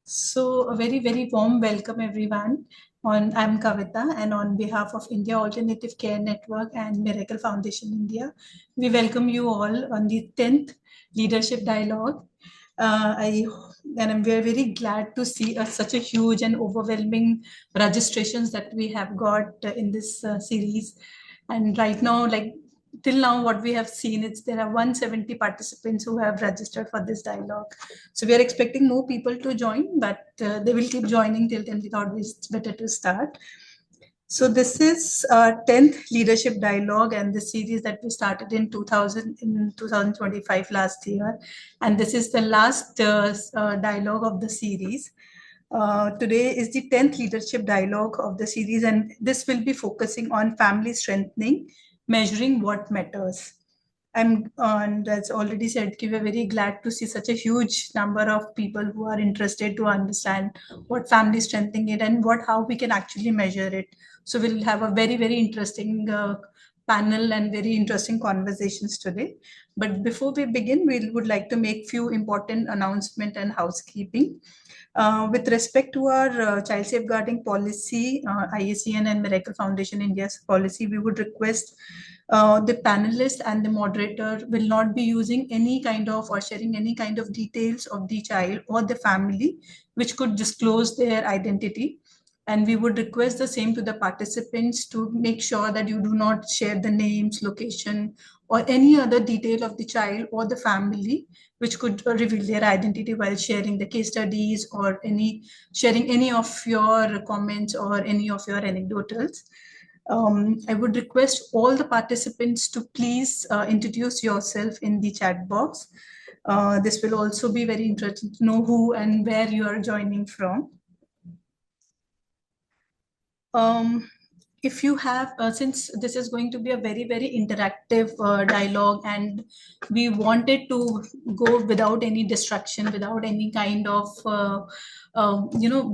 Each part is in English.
So a very, very warm welcome everyone. I'm Kavita, and on behalf of India Alternative Care Network and Miracle Foundation India, we welcome you all on the 10th Leadership Dialogue. I and I'm very, very glad to see such a huge and overwhelming registrations that we have got in this series. And right now, like till now, what we have seen is there are 170 participants who have registered for this dialogue. So we are expecting more people to join, but they will keep joining till then. We thought it's better to start. So this is our 10th leadership dialogue and the series that we started in 2025 last year. And this is the last dialogue of the series. Today is the 10th leadership dialogue of the series, and this will be focusing on family strengthening, measuring what matters. And as already said, we're very glad to see such a huge number of people who are interested to understand what family strengthening is and how we can actually measure it. So we'll have a very, very interesting panel and very interesting conversations today. But before we begin, we would like to make few important announcement and housekeeping. With respect to our child safeguarding policy, IACN and Miracle Foundation India's policy, we would request the panelist and the moderator will not be using any kind of or sharing any kind of details of the child or the family which could disclose their identity. And we would request the same to the participants to make sure that you do not share the names, location, or any other detail of the child or the family which could reveal their identity while sharing the case studies or sharing any of your comments or any of your anecdotals. I would request all the participants to please introduce yourself in the chat box. This will also be very interesting to know who and where you are joining from. If you have, since this is going to be a very, very interactive dialogue, and we wanted to go without any distraction, without any kind of,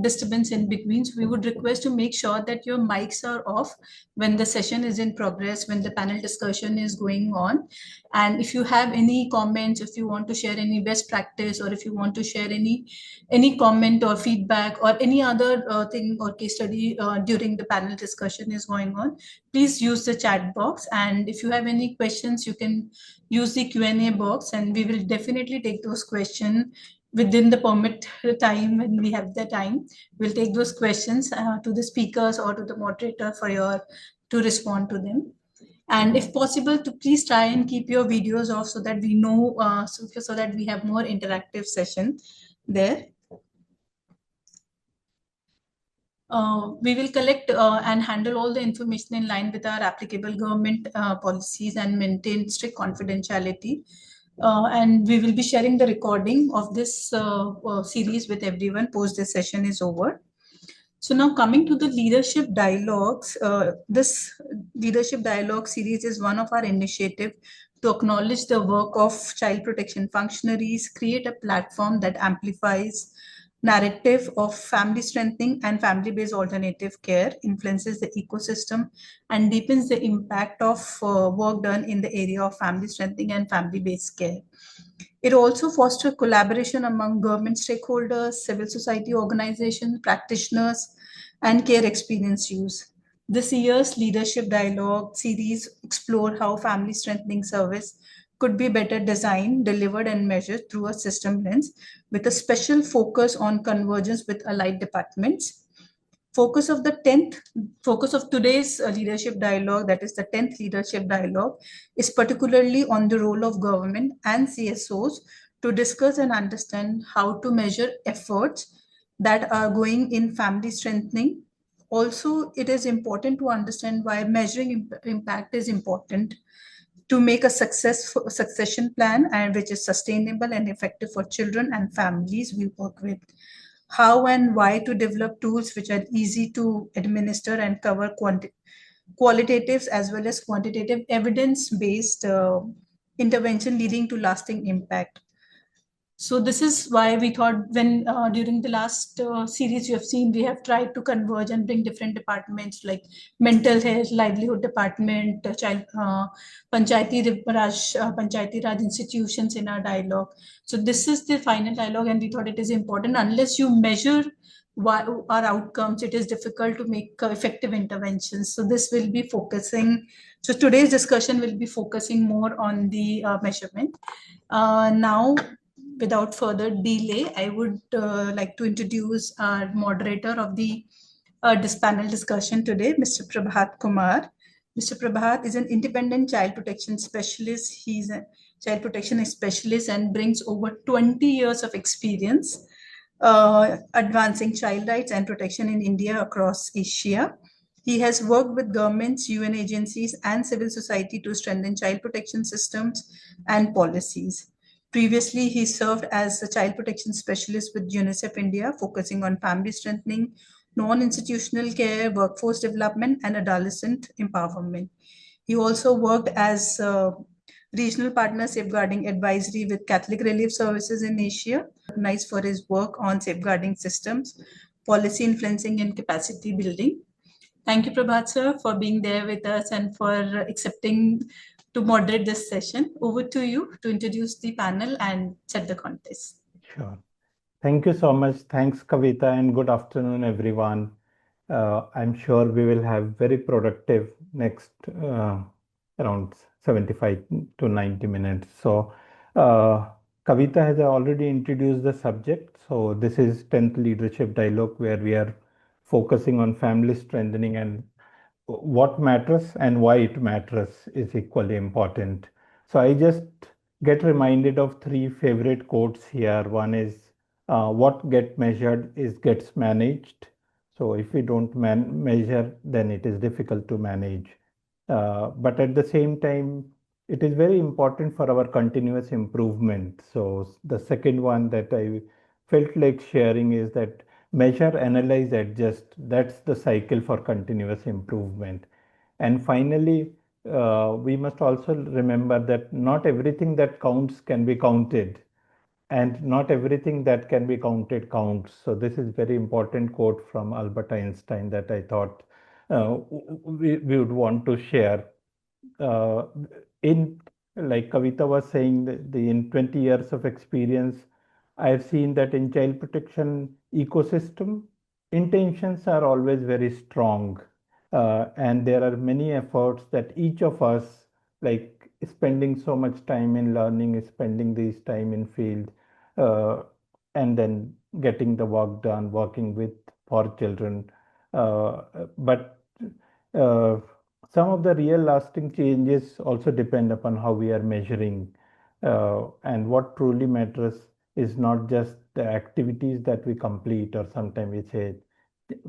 disturbance in between, so we would request to make sure that your mics are off when the session is in progress, when the panel discussion is going on. And if you have any comments, if you want to share any best practice, or if you want to share any comment or feedback or any other thing or case study during the panel discussion is going on, please use the chat box. And if you have any questions, you can use the Q&A box, and we will definitely take those questions within the permit time. When we have the time, we'll take those questions to the speakers or to the moderator to respond to them. And if possible, to please try and keep your videos off so that we know, so that we have more interactive session there. We will collect and handle all the information in line with our applicable government policies and maintain strict confidentiality. And we will be sharing the recording of this series with everyone post this session is over. So now coming to the leadership dialogues, this leadership dialogue series is one of our initiative to acknowledge the work of child protection functionaries, create a platform that amplifies narrative of family strengthening and family-based alternative care, influences the ecosystem, and deepens the impact of work done in the area of family strengthening and family-based care. It also fosters collaboration among government stakeholders, civil society organizations, practitioners, and care experience use. This year's Leadership Dialogue series explored how family strengthening service could be better designed, delivered, and measured through a system lens, with a special focus on convergence with allied departments. Focus of today's leadership dialogue, that is the 10th leadership dialogue, is particularly on the role of government and CSOs to discuss and understand how to measure efforts that are going in family strengthening. Also, it is important to understand why measuring impact is important to make a succession plan, and which is sustainable and effective for children and families we work with. How and why to develop tools which are easy to administer and cover qualitatives as well as quantitative evidence-based intervention leading to lasting impact. So this is why we thought when during the last series you have seen, we have tried to converge and bring different departments like mental health, livelihood department, panchayati raj institutions in our dialogue. So this is the final dialogue, and we thought it is important. Unless you measure our outcomes, it is difficult to make effective interventions. So this will be focusing. So today's discussion will be focusing more on the measurement. Now, without further delay, I would like to introduce our moderator of the this panel discussion today, Mr. Prabhat Kumar. Mr. Prabhat is an independent child protection specialist. He's a child protection specialist and brings over 20 years of experience advancing child rights and protection in India across Asia. He has worked with governments, UN agencies, and civil society to strengthen child protection systems and policies. Previously, he served as a child protection specialist with UNICEF India, focusing on family strengthening, non-institutional care, workforce development, and adolescent empowerment. He also worked as regional partner safeguarding advisory with Catholic Relief Services in Asia, recognized for his work on safeguarding systems, policy influencing, and capacity building. Thank you, Prabhat sir, for being there with us and for accepting to moderate this session. Over to you to introduce the panel and set the context. Sure. Thank you so much. Thanks, Kavita, and good afternoon, everyone. I'm sure we will have very productive next around 75 to 90 minutes. So, Kavita has already introduced the subject. So, this is 10th Leadership Dialogue, where we are focusing on family strengthening, and what matters and why it matters is equally important. So I just get reminded of three favorite quotes here. One is what get measured is gets managed. So if we don't measure, then it is difficult to manage. But at the same time, it is very important for our continuous improvement. So the second one that I felt like sharing is that measure, analyze, adjust. That's the cycle for continuous improvement. And finally, we must also remember that not everything that counts can be counted, and not everything that can be counted counts. So this is very important quote from Albert Einstein that I thought we would want to share. uh, in like Kavita was saying, in 20 years of experience, I have seen that in child protection ecosystem, intentions are always very strong, and there are many efforts that each of us, like spending so much time in learning, spending this time in field, uh, and then getting the work done, working with for children. But uh, some of the real lasting changes also depend upon how we are measuring. And what truly matters is not just the activities that we complete, or sometimes we say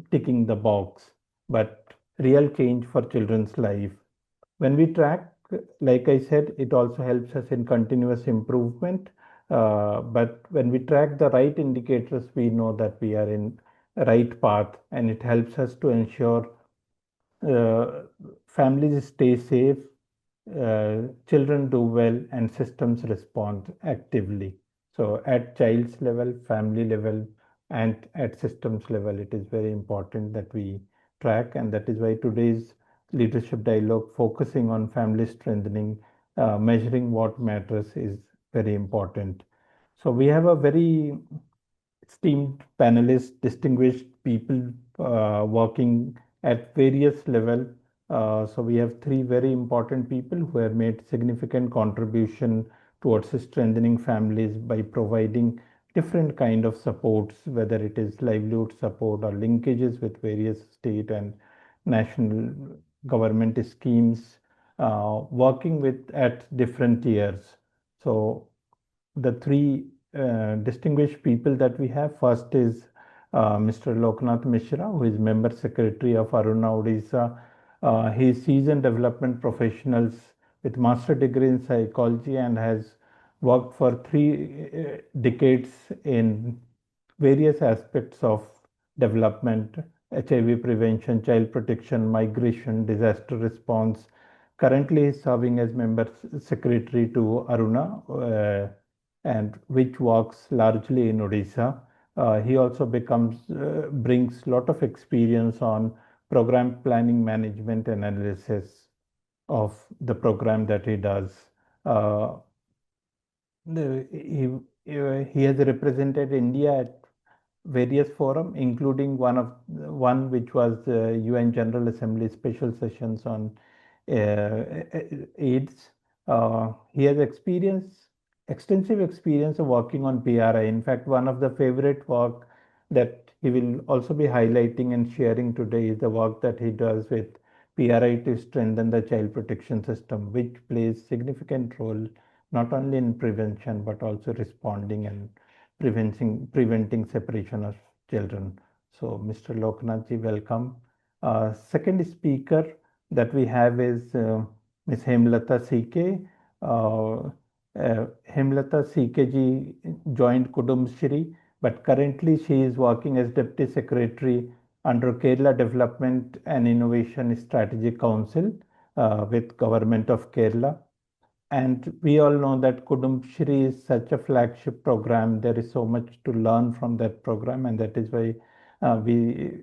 ticking the box, but real change for children's life. When we track, like I said, it also helps us in continuous improvement. But when we track the right indicators, we know that we are in right path, and it helps us to ensure uh, families stay safe, children do well, and systems respond actively. So, at child's level, family level, and at systems level, it is very important that we track, and that is why today's leadership dialogue focusing on family strengthening, measuring what matters is very important. So, we have a very esteemed panelists, distinguished people working at various level. So we have three very important people who have made significant contribution towards strengthening families by providing different kind of supports, whether it is livelihood support or linkages with various state and national government schemes, working with at different tiers. So the three distinguished people that we have. First is Mr. Loknath Mishra, who is Member Secretary of Aruna Odisha. He is seasoned development professionals with master degree in psychology and has worked for three decades in various aspects of development, HIV prevention, child protection, migration, disaster response. Currently, he is serving as member secretary to Aruna. and which works largely in Odisha. He also brings lot of experience on program planning, management, and analysis of the program that he does. Uh, he has represented India at various forum, including one which was UN General Assembly special sessions on AIDS. He has extensive experience of working on PRI. In fact, one of the favorite work that he will also be highlighting and sharing today is the work that he does with PRI to strengthen the child protection system, which plays significant role not only in prevention but also responding and preventing separation of children. So, Mr. Loknath ji, welcome. Second speaker that we have is Ms. Hemlata CK. Hemlata CK ji joined Kudumshri, but currently she is working as Deputy Secretary under Kerala Development and Innovation Strategy Council with Government of Kerala. And we all know that Kudumshri is such a flagship program. There is so much to learn from that program, and that is why we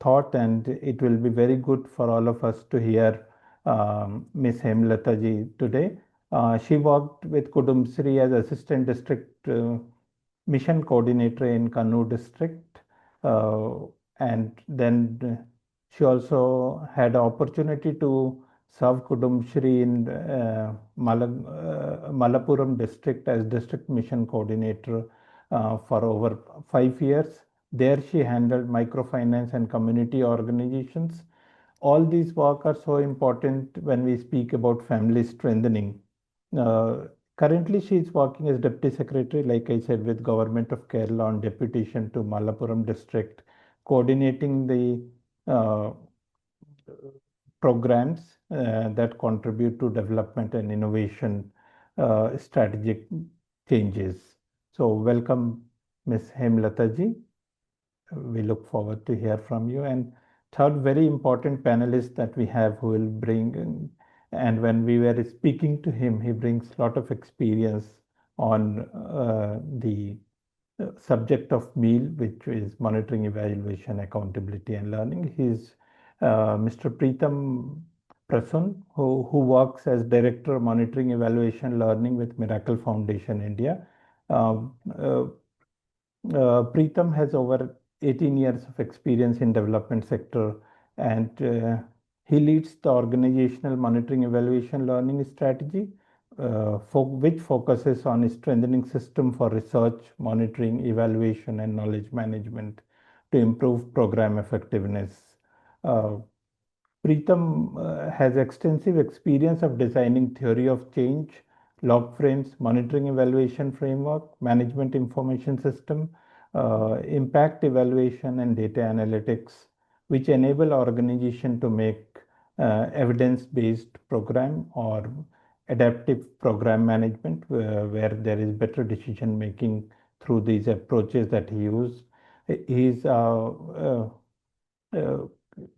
thought, and it will be very good for all of us to hear Ms. Hemlata ji today. She worked with Kudumshri as Assistant District Mission Coordinator in Kannur district. Uh, and then she also had opportunity to serve Kudumshri in Malappuram district as District Mission Coordinator for over 5 years. There she handled microfinance and community organizations. All these work are so important when we speak about family strengthening. Uh, Currently, she is working as Deputy Secretary, like I said, with Government of Kerala on deputation to Malappuram district, coordinating the uh, programs that contribute to development and innovation strategic changes. So welcome, Ms. Hemlata ji. We look forward to hear from you. And third, very important panelist that we have who will bring, and when we were speaking to him, he brings a lot of experience on the subject of MEAL, which is monitoring, evaluation, accountability, and learning. He's Mr. Preetham Prasun, who works as Director of Monitoring, Evaluation, Learning with Miracle Foundation India. Uh, uh, Preetham has over 18 years of experience in development sector, and he leads the organizational monitoring, evaluation, learning strategy, which focuses on strengthening system for research, monitoring, evaluation, and knowledge management to improve program effectiveness. Uh, Preetham has extensive experience of designing theory of change, log frames, monitoring evaluation framework, management information system, impact evaluation, and data analytics, which enable organization to make evidence-based program or adaptive program management, where there is better decision making through these approaches that he used. He is uh,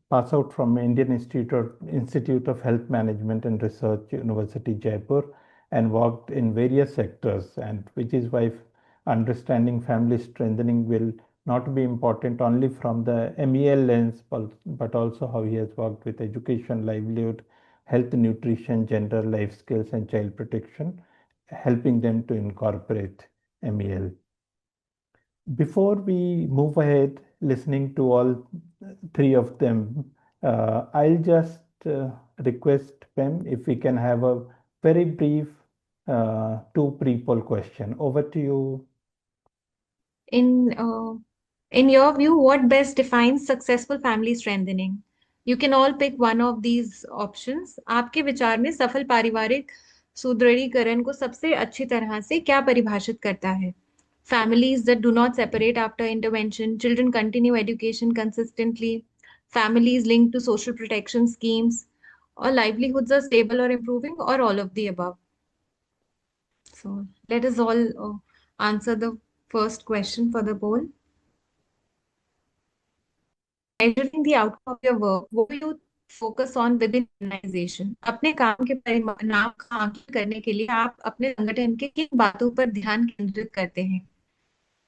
pass out from Institute of Health Management and Research, University Jaipur, and worked in various sectors, and which is why understanding family strengthening will not be important only from the MEL lens, but also how he has worked with education, livelihood, health, nutrition, gender, life skills, and child protection, helping them to incorporate MEL. Before we move ahead, listening to all three of them, I'll just request Pem if we can have a very brief two pre-poll question. Over to you. In in your view, what best defines successful family strengthening? You can all pick one of these options. आपके विचार में सफल पारिवारिक सुदृढ़ीकरण को सबसे अच्छी तरह से क्या परिभाषित करता है? Families that do not separate after intervention, children continue education consistently, families linked to social protection schemes, or livelihoods are stable or improving, or all of the above. So let us all answer the first question for the poll. Measuring the outcome of your work, what do you focus on within organization. अपने काम के परिणाम का आकलन करने के लिए आप अपने संगठन के किन बातों पर ध्यान केंद्रित करते हैं?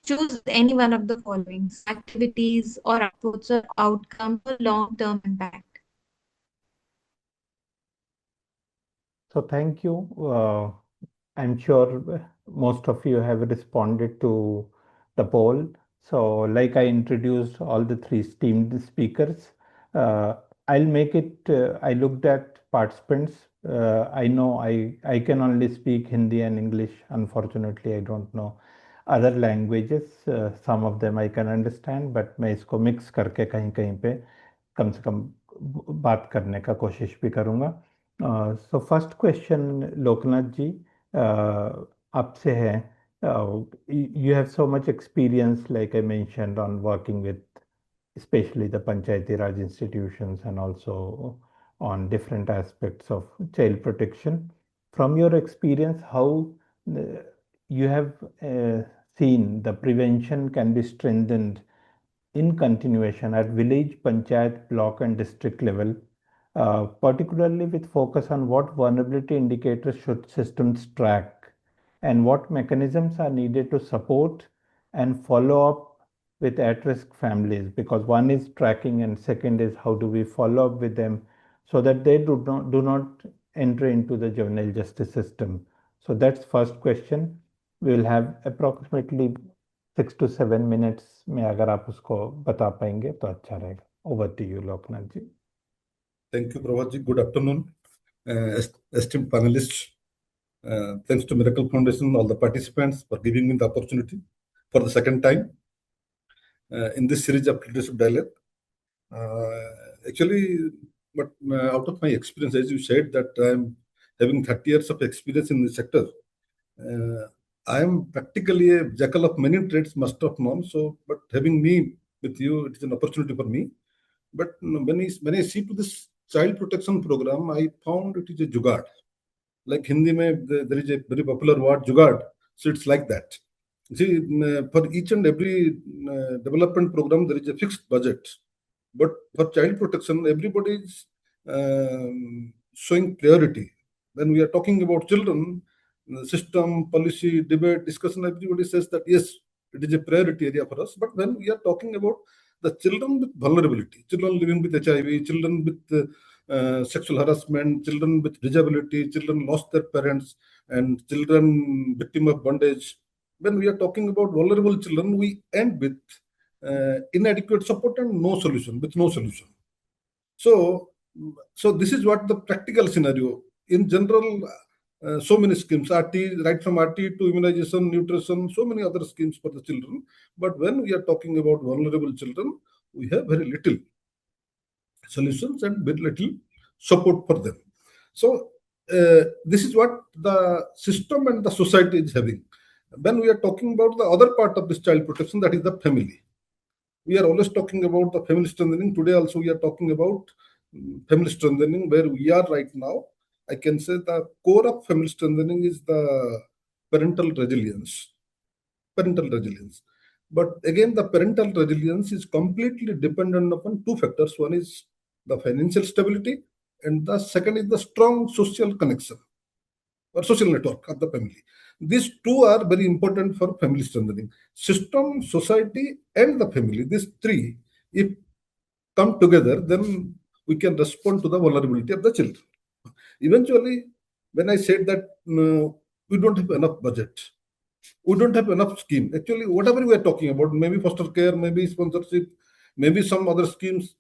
Choose any one of the following: activities or approach or outcome for long-term impact. So thank you. I'm sure most of you have responded to the poll. So like I introduced all the three esteemed speakers, uh, I'll make it, I looked at participants. I know I can only speak Hindi and English. Unfortunately, I don't know other languages. Some of them I can understand, but मैं इसको mix करके कहीं कहीं पे कम से कम बात करने का कोशिश भी करूँगा. So first question, लोकनाथ जी, आपसे है. You have so much experience, like I mentioned, on working with especially the Panchayati Raj institutions and also on different aspects of child protection. From your experience, how uh, you have seen the prevention can be strengthened in continuation at village, panchayat, block, and district level, particularly with focus on what vulnerability indicators should systems track and what mechanisms are needed to support and follow up with at-risk families, because one is tracking and second is how do we follow up with them so that they do not enter into the juvenile justice system. So that's first question. We will have approximately 6 to 7 minutes में अगर आप उसको बता पाएंगे तो अच्छा रहेगा. Over to you, Loknath ji. Thank you, Prabhat ji. Good afternoon, esteemed panelists. Thanks to Miracle Foundation, all the participants for giving me the opportunity for the second time in this series of leadership dialogue. Actually, but out of my experience, as you said, that I'm having 30 years of experience in this sector. I am practically a jackal of many trades, master of none. So, but having me with you, it is an opportunity for me. But when I see to this child protection program, I found it is a jugaad. Like Hindi mein, there is a very popular word, jugaad. So it's like that. See, for each and every development program, there is a fixed budget. But for child protection, everybody is showing priority. When we are talking about children, system, policy, debate, discussion, everybody says that yes, it is a priority area for us. But when we are talking about the children with vulnerability, children living with HIV, children with sexual harassment, children with disability, children lost their parents, and children victim of bondage. When we are talking about vulnerable children, we end with inadequate support and no solution, with no solution. So this is what the practical scenario. In general, so many schemes, RT, right from RT to immunization, nutrition, so many other schemes for the children. But when we are talking about vulnerable children, we have very little solutions and very little support for them. So this is what the system and the society is having. When we are talking about the other part of this child protection, that is the family. We are always talking about the family strengthening. Today also we are talking about family strengthening, where we are right now. I can say the core of family strengthening is the parental resilience. Parental resilience. But again, the parental resilience is completely dependent upon two factors. One is the financial stability, and the second is the strong social connection or social network of the family. These two are very important for family strengthening. System, society, and the family. These three, if come together, then we can respond to the vulnerability of the children. Eventually, when I said that we don't have enough budget, we don't have enough scheme. Actually, whatever we are talking about, maybe foster care, maybe sponsorship, maybe some other schemes,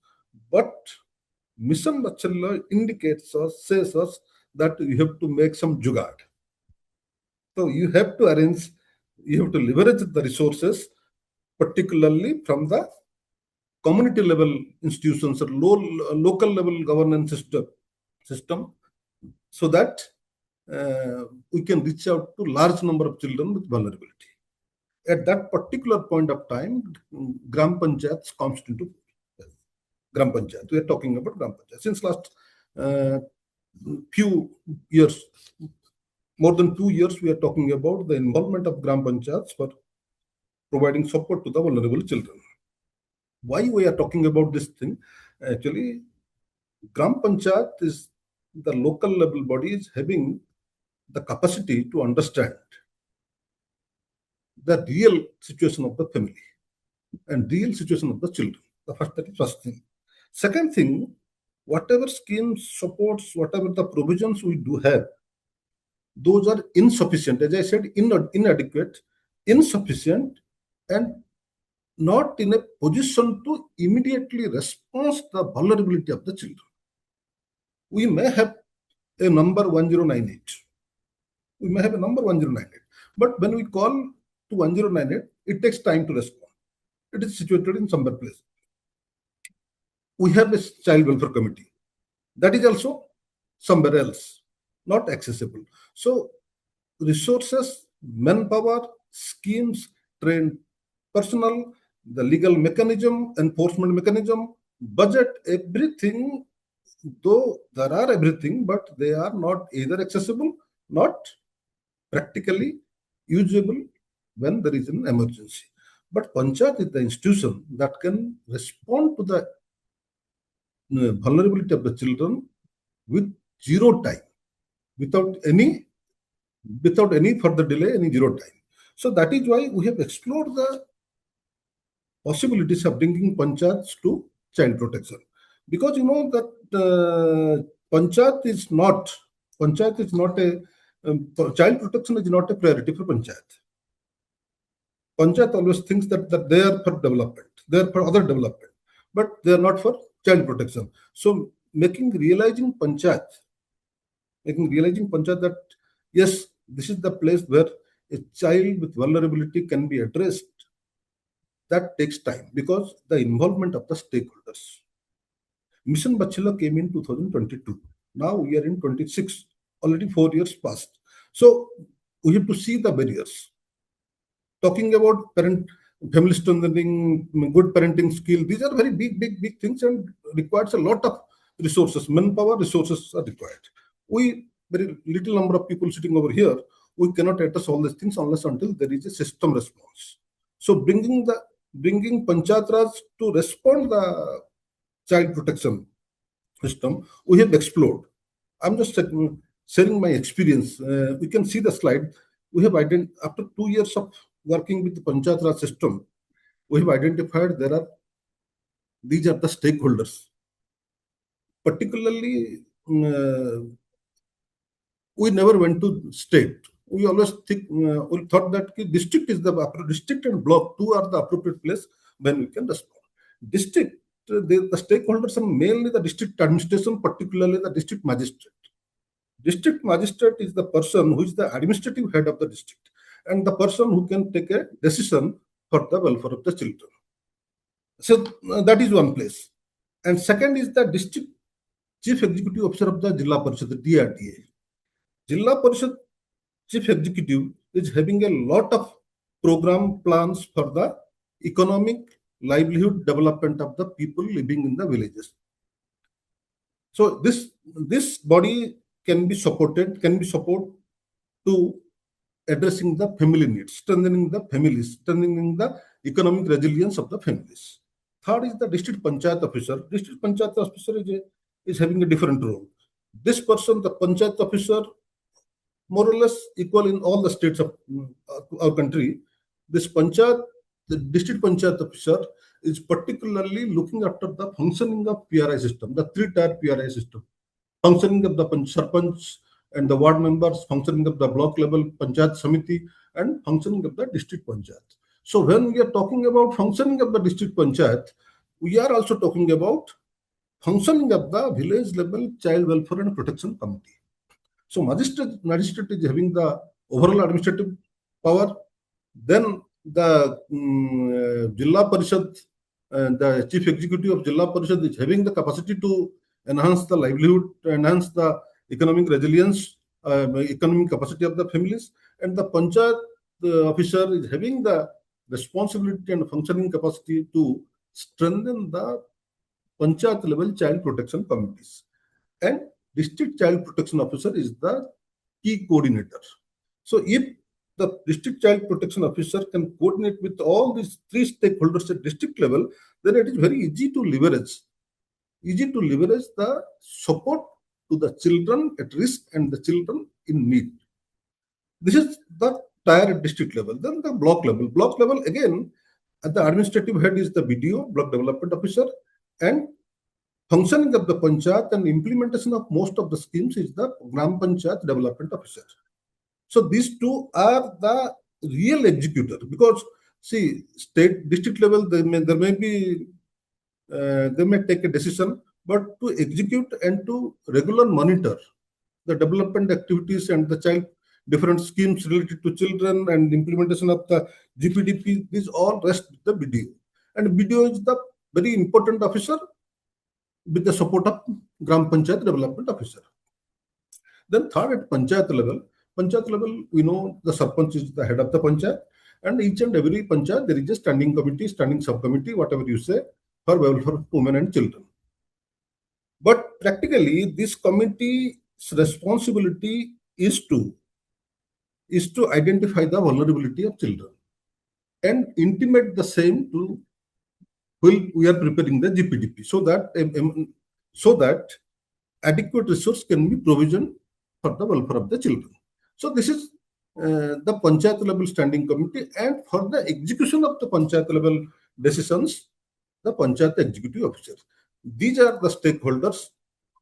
but Mission Vachalla indicates us, says us that you have to make some jugaad. So you have to arrange, you have to leverage the resources, particularly from the community level institutions or local level governance system, so that we can reach out to large number of children with vulnerability. At that particular point of time, Gram Panchayats comes into Gram Panchayat. We are talking about Gram Panchayat. Since last few years, more than 2 years, we are talking about the involvement of Gram Panchayats for providing support to the vulnerable children. Why we are talking about this thing? Actually, Gram Panchayat is the local level body is having the capacity to understand the real situation of the family and real situation of the children. That is first thing. Second thing, whatever schemes, supports, whatever the provisions we do have, those are insufficient. As I said, inadequate, insufficient, and not in a position to immediately respond the vulnerability of the children. We may have a number 1098. We may have a number 1098. But when we call to 1098, it takes time to respond. It is situated in somewhere place. We have a child welfare committee. That is also somewhere else, not accessible. So resources, manpower, schemes, trained personnel, the legal mechanism, enforcement mechanism, budget, everything, though there are everything, but they are not either accessible, not practically usable when there is an emergency. But Panchayat is the institution that can respond to the vulnerability of the children with zero time, without any further delay, any zero time. So that is why we have explored the possibilities of bringing panchayats to child protection, because you know that panchayat is not a child protection is not a priority for panchayat. Panchayat always thinks that they are for development, they are for other development, but they are not for child protection. So realizing panchayat that yes, this is the place where a child with vulnerability can be addressed. That takes time because the involvement of the stakeholders. Mission Bachela came in 2022. Now we are in 26. Already 4 years passed. So we have to see the barriers. Talking about family strengthening, good parenting skill, these are very big things and requires a lot of resources. Manpower resources are required. We, very little number of people sitting over here, we cannot address all these things unless until there is a system response. So bringing Panchayat Raj to respond the child protection system, we have explored. I'm just sharing my experience. We can see the slide. We have after 2 years of working with the Panchayat Raj system, we have identified these are the stakeholders. Particularly, we never went to state. We always we thought that district and block, two are the appropriate place when we can respond. District, the stakeholders are mainly the district administration, particularly the district magistrate. District magistrate is the person who is the administrative head of the district and the person who can take a decision for the welfare of the children. So that is one place. And second is the district chief executive officer of the Jilla Parishad, the DRDA. Jilla Parishad chief executive is having a lot of program plans for the economic livelihood development of the people living in the villages. So this body can support to addressing the family needs, strengthening the families, strengthening the economic resilience of the families. Third is the district panchayat officer. District panchayat officer is having a different role. This person, the panchayat officer, more or less equal in all the states of our country. This panchayat, the district panchayat officer, is particularly looking after the functioning of PRI system, the three-tier PRI system, functioning of the sarpanch and the ward members, functioning of the block level panchayat samiti, and functioning of the district panchayat. So when we are talking about functioning of the district panchayat, we are also talking about functioning of the village level child welfare and protection committee. So magistrate is having the overall administrative power. Then the Jilla Parishad, the chief executive of Jilla Parishad is having the capacity to enhance the livelihood, to enhance the economic resilience, economic capacity of the families. And the panchayat officer is having the responsibility and functioning capacity to strengthen the panchayat level child protection committees. And district child protection officer is the key coordinator. So if the district child protection officer can coordinate with all these three stakeholders at district level, then it is very easy to leverage easy to leverage the support to the children at risk and the children in need. This is the tier district level. Then the block level. Block level again, at the administrative head is the BDO, block development officer, and functioning of the panchayat and implementation of most of the schemes is the Gram Panchayat development officer. So these two are the real executor, because see, state district level they may take a decision, but to execute and to regular monitor the development activities and the child different schemes related to children and implementation of the GPDP, these all rest with the BDO. And BDO is the very important officer with the support of Gram Panchayat development officer. Then third, at Panchayat level, we know the Sarpanch is the head of the Panchayat, and each and every Panchayat, there is a standing committee, standing subcommittee, whatever you say, for welfare of women and children. But practically, this committee's responsibility is to identify the vulnerability of children and intimate the same to when we are preparing the GPDP, so that adequate resource can be provisioned for the welfare of the children. So this is the Panchayat level standing committee, and for the execution of the Panchayat level decisions, the Panchayat executive officers. These are the stakeholders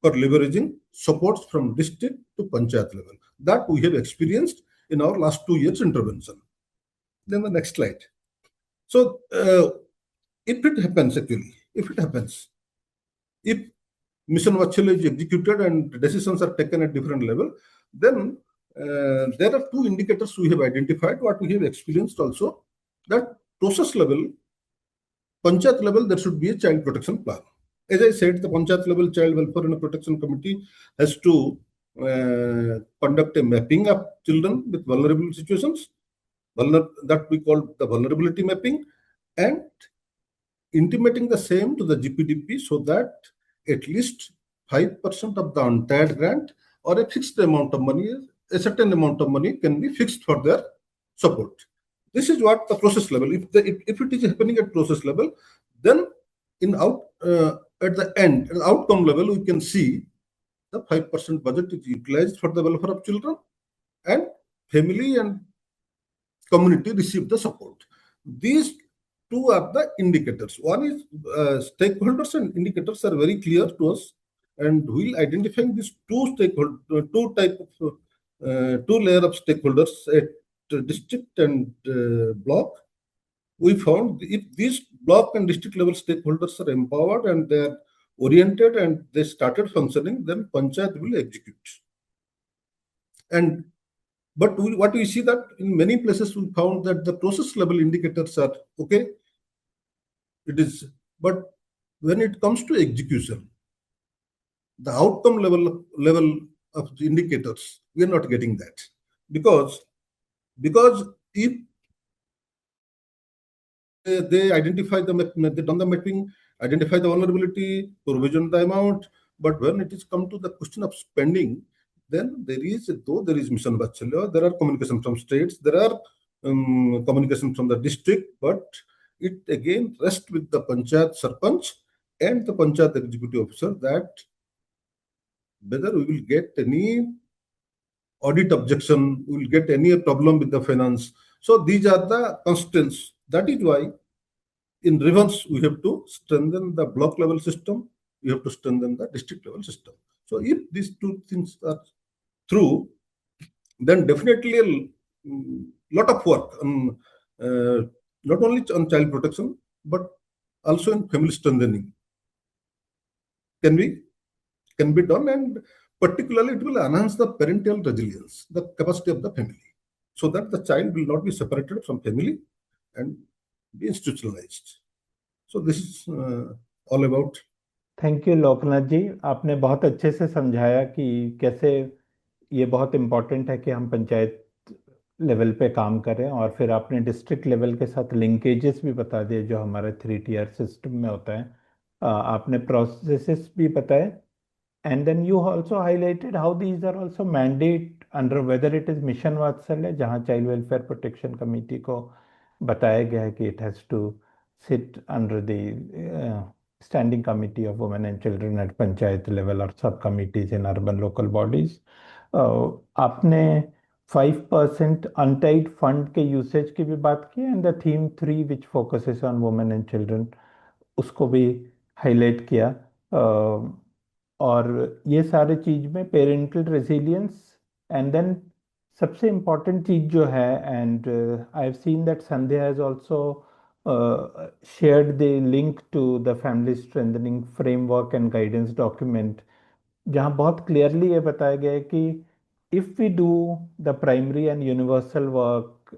for leveraging supports from district to Panchayat level that we have experienced in our last 2 years intervention. Then the next slide. So if it happens, if Mission Vachalya is executed and decisions are taken at different level, then there are two indicators we have identified, what we have experienced also, that process level, Panchayat level, there should be a child protection plan. As I said, the Panchayat level Child Welfare and Protection Committee has to conduct a mapping of children with vulnerable situations, that we call the vulnerability mapping, and intimating the same to the GPDP, so that at least 5% of the entire grant or a fixed amount of money, a certain amount of money can be fixed for their support. This is what the process level. If it is happening at process level, then at the end, at the outcome level, we can see the 5% budget is utilized for the welfare of children, and family and community receive the support. These two are the indicators. One is stakeholders, and indicators are very clear to us, and we'll identifying these two layer of stakeholders at district and block. We found if these block and district level stakeholders are empowered and they are oriented and they started functioning, then Panchayat will execute. But what we see that in many places we found that the process level indicators are okay. But when it comes to execution, the outcome level of the indicators, we are not getting that, because if they identify they done the mapping, identify the vulnerability, provision the amount, but when it is come to the question of spending, then there is Mission Vachalya, there are communication from states, there are communication from the district, but it again rests with the Panchayat Sarpanch and the Panchayat Executive Officer that whether we will get any audit objection, we will get any problem with the finance. So these are the constraints. That is why in reverse, we have to strengthen the block level system, we have to strengthen the district level system. So if these two things are true, then definitely a lot of work, not only on child protection, but also in family strengthening can be done, and particularly it will enhance the parental resilience, the capacity of the family, so that the child will not be separated from family and be institutionalized. So this is all about. Thank you Loknath ji, आपने बहुत अच्छे से समझाया कि कैसे ये बहुत important है कि हम पंचायत लेवल पे काम करें, और फिर आपने डिस्ट्रिक्ट लेवल के साथ लिंकेजेस भी बता दिए जो हमारे 3 tier सिस्टम में होता है। आपने प्रोसेसेस भी बताए, and then you also highlighted how these are also mandate under whether it is mission वात्सल्य, जहाँ चाइल्ड वेलफेयर प्रोटेक्शन कमेटी को बताया गया है कि it has to sit under the standing committee of women and children at panchayat level or subcommittees in urban local bodies. आपने 5% untied fund के usage की भी बात की and the theme 3 which focuses on women and children उसको भी highlight किया। और ये सारे चीज में पेरेंटल रेजिलियंस एंड देन सबसे इम्पोर्टेंट चीज जो है and I have seen that Sandhya has also shared the link to the family strengthening framework and guidance document जहाँ बहुत क्लियरली ये बताया गया है कि if we do the primary and universal work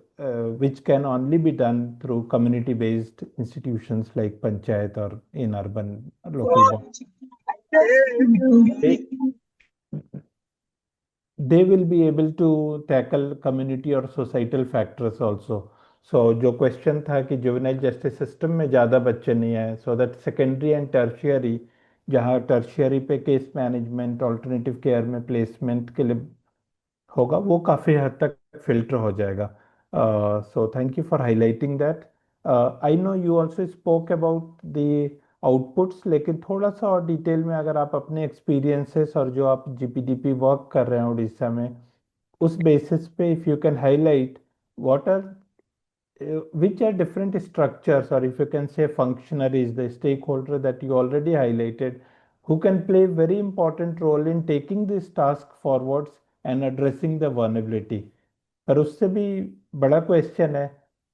which can only be done through community based institutions like panchayat or in urban local bodies, they will be able to tackle community or societal factors also. So जो question था कि juvenile justice system में ज़्यादा बच्चे नहीं आए, so that secondary and tertiary, जहाँ tertiary पे केस मैनेजमेंट ऑल्टरनेटिव केयर में प्लेसमेंट के लिए होगा, वो काफ़ी हद तक फिल्टर हो जाएगा। So thank you for highlighting that. I know you also spoke about the outputs, लेकिन थोड़ा सा और डिटेल में अगर आप अपने एक्सपीरियंसेस और जो आप जीपीडीपी वर्क कर रहे हैं उड़ीसा में, उस बेसिस पे if you can highlight what are which are different structures, or if you can say functionaries, the stakeholder that you already highlighted, who can play very important role in taking this task forwards and addressing the vulnerability. पर उससे भी बड़ा question है,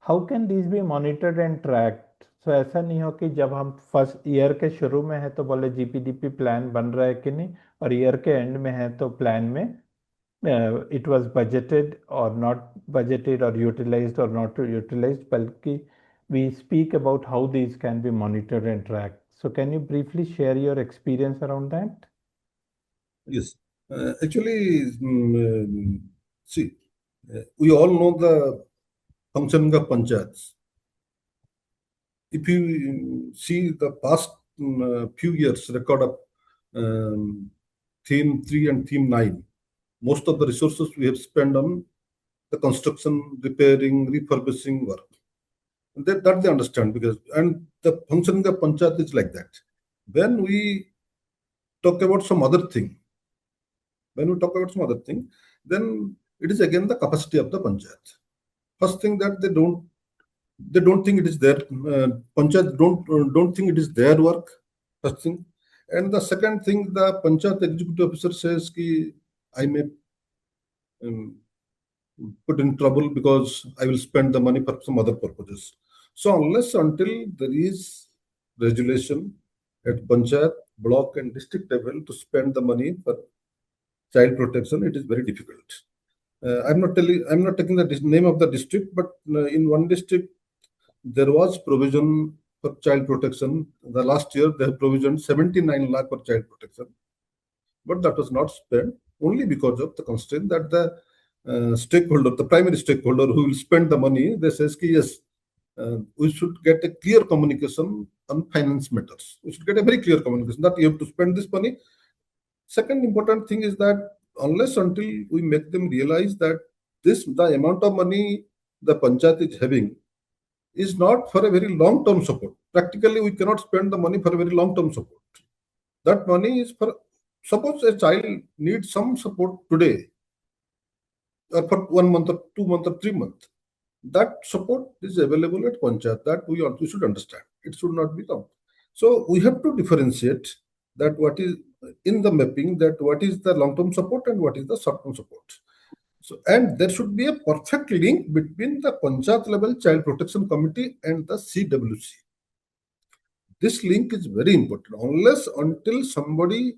how can this be monitored and tracked? So ऐसा नहीं हो कि जब हम फर्स्ट ईयर के शुरू में है तो बोले जीपीडीपी प्लान बन रहा है कि नहीं, और ईयर के एंड में है तो प्लान में it was budgeted or not budgeted or utilized or not utilized, balki we speak about how these can be monitored and tracked. So can you briefly share your experience around that? Yes. Actually, see, we all know the function of panchayats. If you see the past few years record of theme 3 and theme 9, most of the resources we have spent on the construction, repairing, refurbishing work. And that they understand, because and the functioning of panchayat is like that. When we talk about some other thing, then it is again the capacity of the panchayat. First thing that they don't think it is their panchayat don't think it is their work. First thing, and the second thing, the panchayat executive officer says ki I may put in trouble because I will spend the money for some other purposes. So unless until there is regulation at panchayat, block and district level to spend the money for child protection, it is very difficult. I'm not taking the name of the district, but in one district there was provision for child protection. The last year they have provisioned 79 lakh for child protection, but that was not spent only because of the constraint that the stakeholder, the primary stakeholder who will spend the money, they says ki yes, we should get a clear communication on finance matters. We should get a very clear communication that you have to spend this money. Second important thing is that unless until we make them realize that the amount of money the panchayat is having is not for a very long-term support. Practically, we cannot spend the money for a very long-term support. That money is for, suppose a child needs some support today, or for 1 month or 2 months or 3 months. That support is available at panchayat. That we also should understand. It should not be long. So we have to differentiate that what is in the mapping, that what is the long-term support and what is the short-term support. So, and there should be a perfect link between the panchayat level child protection committee and the CWC. This link is very important. Unless until somebody,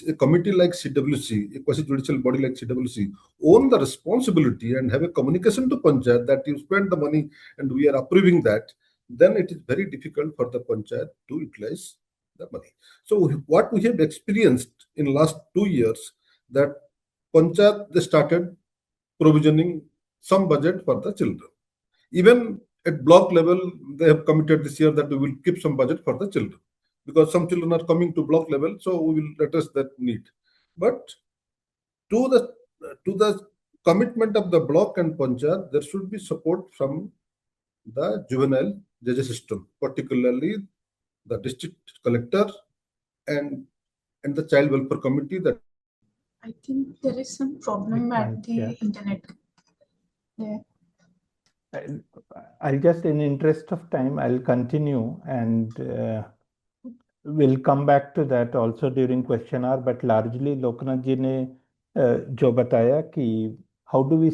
a committee like CWC, a quasi-judicial body like CWC, own the responsibility and have a communication to panchayat that you spend the money and we are approving that, then it is very difficult for the panchayat to utilize the money. So what we have experienced in last 2 years, that panchayat, they started provisioning some budget for the children. Even at block level, they have committed this year that we will keep some budget for the children, because some children are coming to block level, so we will address that need. But to the commitment of the block and panchayat, there should be support from the juvenile justice system, particularly the district collector, and the child welfare committee. That I think there is some problem at the internet. Yeah. I'll just, in interest of time, I'll continue and we'll come back to that also during question hour. But largely, Loknath ji ने जो बताया कि how do we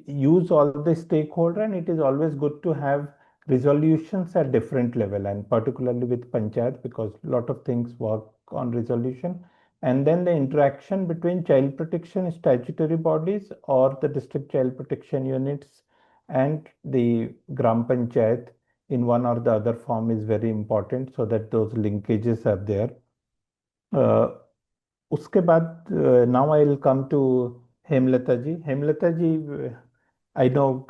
use all the stakeholder, and it is always good to have resolutions at different level, and particularly with panchayat, because a lot of things work on resolution. And then the interaction between child protection statutory bodies or the district child protection units and the gram panchayat in one or the other form is very important, so that those linkages are there. उसके बाद now I will come to Hemlata ji. Hemlata ji, I know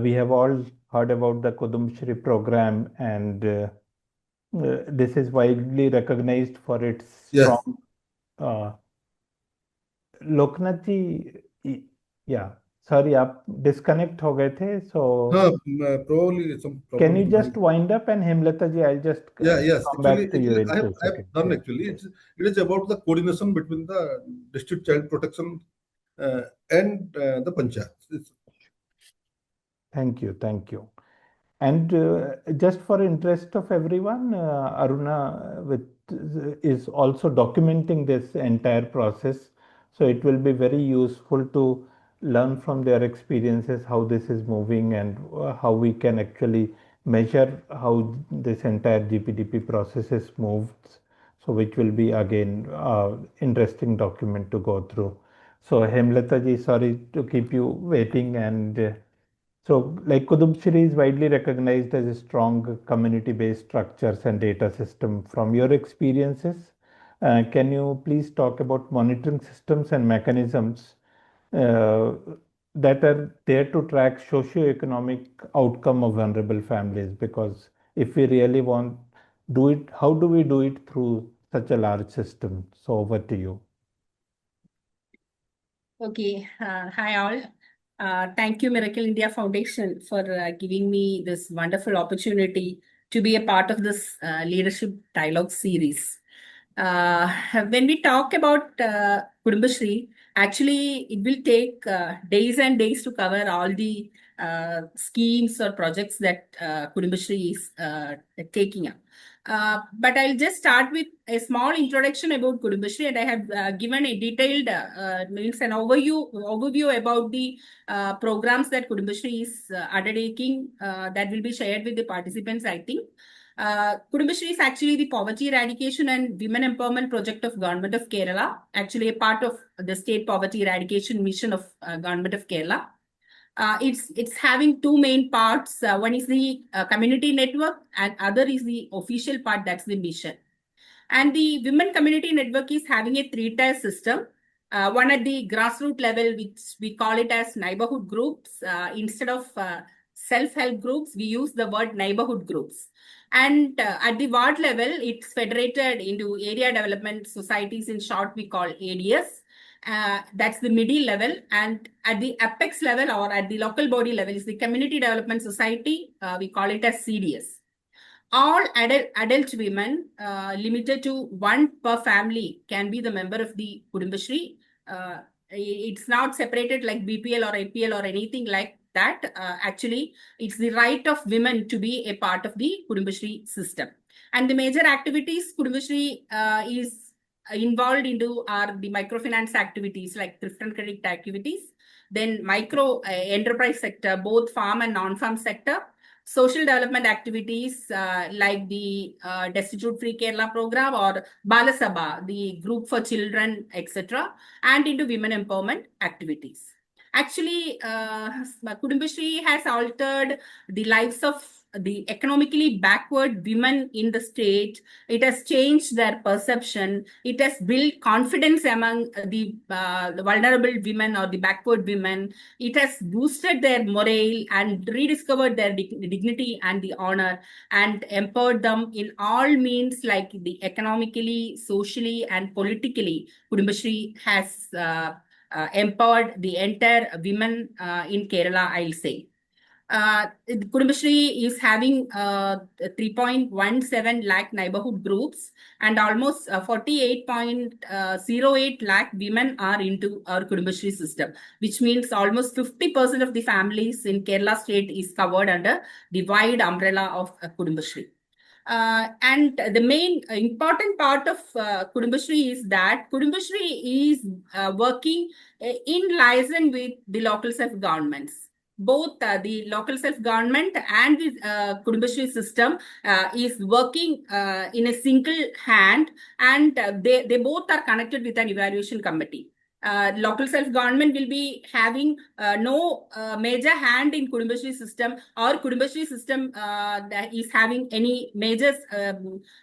we have all heard about the Kudumshri program, and this is widely recognized for its strong. Loknath ji, yeah, sorry, आप disconnect हो गए थे, so probably some problem. Can you just wind up, and Hemlata ji, I'll just yes. come Actually, back to you in I have done. Actually, it is about the coordination between the district child protection and the panchayat. Thank you. And just for interest of everyone, Aruna is also documenting this entire process. So it will be very useful to learn from their experiences how this is moving, and how we can actually measure how this entire GPDP process is moved. So which will be again interesting document to go through. So Hemlata ji, sorry to keep you waiting, and so, like Kudumshri is widely recognized as a strong community-based structures and data system. From your experiences, can you please talk about monitoring systems and mechanisms uh, that are there to track socio-economic outcome of vulnerable families? Because if we really want do it, how do we do it through such a large system? So over to you. Okay, hi all. Thank you, Miracle India Foundation, for giving me this wonderful opportunity to be a part of this leadership dialogue series. When we talk about Kudumbashri, actually it will take days and days to cover all the schemes or projects that Kudumbashri is taking up. But I'll just start with a small introduction about Kudumbashri, and I have given a detailed means an overview about the programs that Kudumbashri is undertaking that will be shared with the participants, I think. Kudumbashri is actually the poverty eradication and women empowerment project of Government of Kerala, actually a part of the state poverty eradication mission of Government of Kerala. It's having two main parts. One is the community network, and other is the official part, that's the mission. And the women community network is having a three-tier system. One at the grassroots level, which we call it as neighborhood groups. Instead of self-help groups, we use the word neighborhood groups. And at the ward level, it's federated into area development societies, in short, we call ADS. That's the middle level. And at the apex level, or at the local body level, is the community development society. We call it as CDS. All adult women, limited to one per family, can be the member of the Kudumbashri. It's not separated like BPL or APL or anything like that. Actually, it's the right of women to be a part of the Kudumbashri system. And the major activities Kudumbashri is involved into are the microfinance activities, like thrift and credit activities, then micro enterprise sector, both farm and non-farm sector, social development activities like the Destitute Free Kerala program or Bala Sabha, the group for children, etc., and into women empowerment activities. Actually, Kudumbashri has altered the lives of the economically backward women in the state. It has changed their perception. It has built confidence among the vulnerable women or the backward women. It has boosted their morale and rediscovered their dignity and the honor, and empowered them in all means, like the economically, socially, and politically. Kudumbashri has empowered the entire women in Kerala, I'll say. Kudumbashree is having 3.17 lakh neighborhood groups, and almost 48.08 lakh women are into our Kudumbashree system, which means almost 50% of the families in Kerala state is covered under the wide umbrella of Kudumbashree. And the main important part of Kudumbashree is that Kudumbashree is working in liaison with the local self-governments. Both the local self-government and the Kudumbashree system is working in a single hand, and they both are connected with an evaluation committee. Local self-government will be having no major hand in Kudumbashree system, or Kudumbashree system that is having any major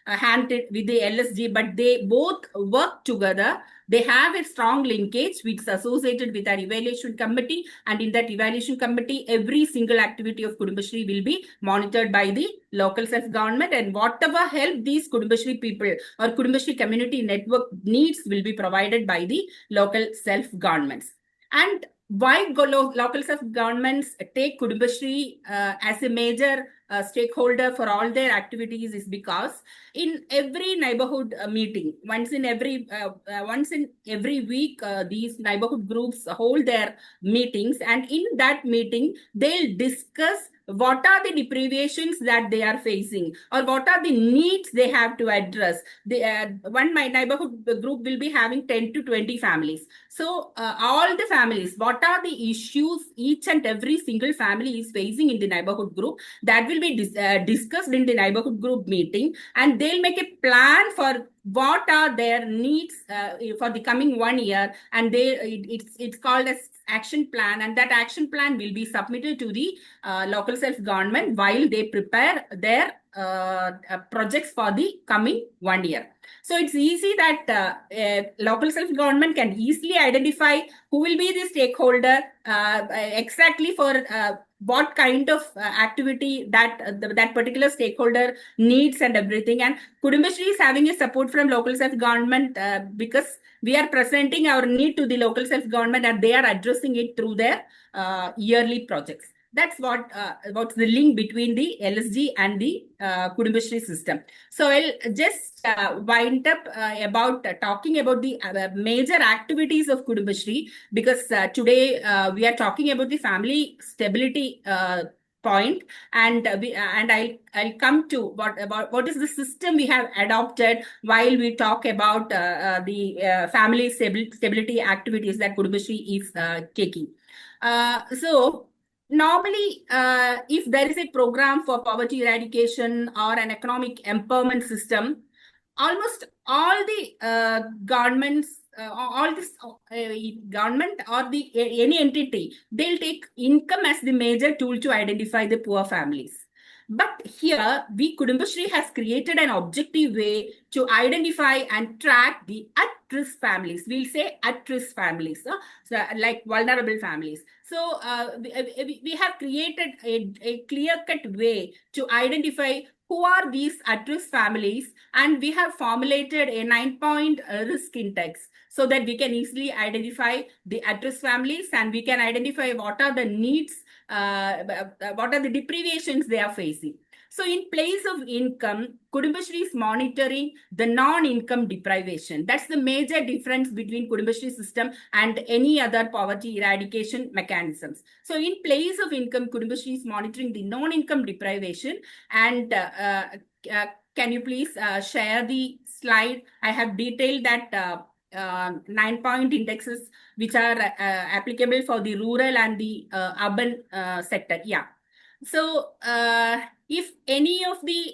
hand with the LSG, but they both work together. They have a strong linkage which is associated with an evaluation committee, and in that evaluation committee, every single activity of Kudumbashree will be monitored by the local self-government, and whatever help these Kudumbashree people or Kudumbashree community network needs will be provided by the local self-governments. And why local self-governments take Kudumbashree as a major stakeholder for all their activities is because in every neighborhood meeting, once in every week, these neighborhood groups hold their meetings, and in that meeting, they'll discuss what are the deprivations that they are facing, or what are the needs they have to address. One my neighborhood group will be having 10 to 20 families. So all the families, what are the issues each and every single family is facing in the neighborhood group, that will be discussed in the neighborhood group meeting, and they'll make a plan for what are their needs for the coming 1 year, and it's called as action plan, and that action plan will be submitted to the local self-government while they prepare their projects for the coming 1 year. So it's easy that local self-government can easily identify who will be the stakeholder exactly for what kind of activity that particular stakeholder needs and everything. And Kudumbashree is having a support from local self-government because we are presenting our need to the local self-government, and they are addressing it through their yearly projects. That's what's the link between the LSG and the Kudumbashree system. So I'll just wind up about talking about the major activities of Kudumbashree, because today we are talking about the family stability point, and I'll come to what is the system we have adopted while we talk about the family stability activities that Kudumbashree is taking. So normally, if there is a program for poverty eradication or an economic empowerment system, almost all the governments, all this government or the any entity, they'll take income as the major tool to identify the poor families. But here, Kudumbashree has created an objective way to identify and track the at-risk families. We'll say at-risk families, so like vulnerable families. So we have created a clear-cut way to identify who are these at-risk families, and we have formulated a 9-point risk index so that we can easily identify the at-risk families, and we can identify what are the needs, what are the deprivations they are facing. So in place of income, Kudumbashree is monitoring the non-income deprivation. That's the major difference between Kudumbashree system and any other poverty eradication mechanisms. So in place of income, Kudumbashree is monitoring the non-income deprivation. And can you please share the slide? I have detailed that 9-point indexes which are applicable for the rural and the urban sector. Yeah. So if any of the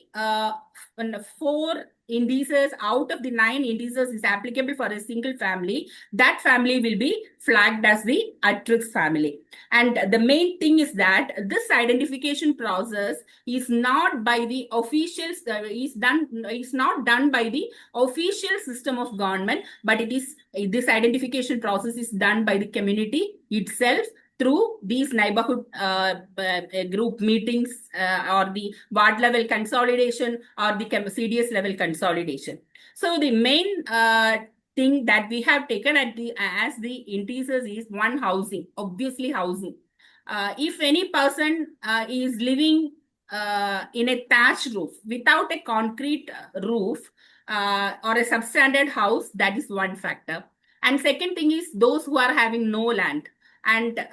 4 indices out of the 9 indices is applicable for a single family, that family will be flagged as the at-risk family. And the main thing is that this identification process is not by the officials, is not done by the official system of government, but this identification process is done by the community itself through these neighborhood group meetings or the ward level consolidation or the CDS level consolidation. So the main thing that we have taken as the indices is one, housing, obviously housing. If any person is living in a thatched roof without a concrete roof or a substandard house, that is one factor. And second thing is those who are having no land. And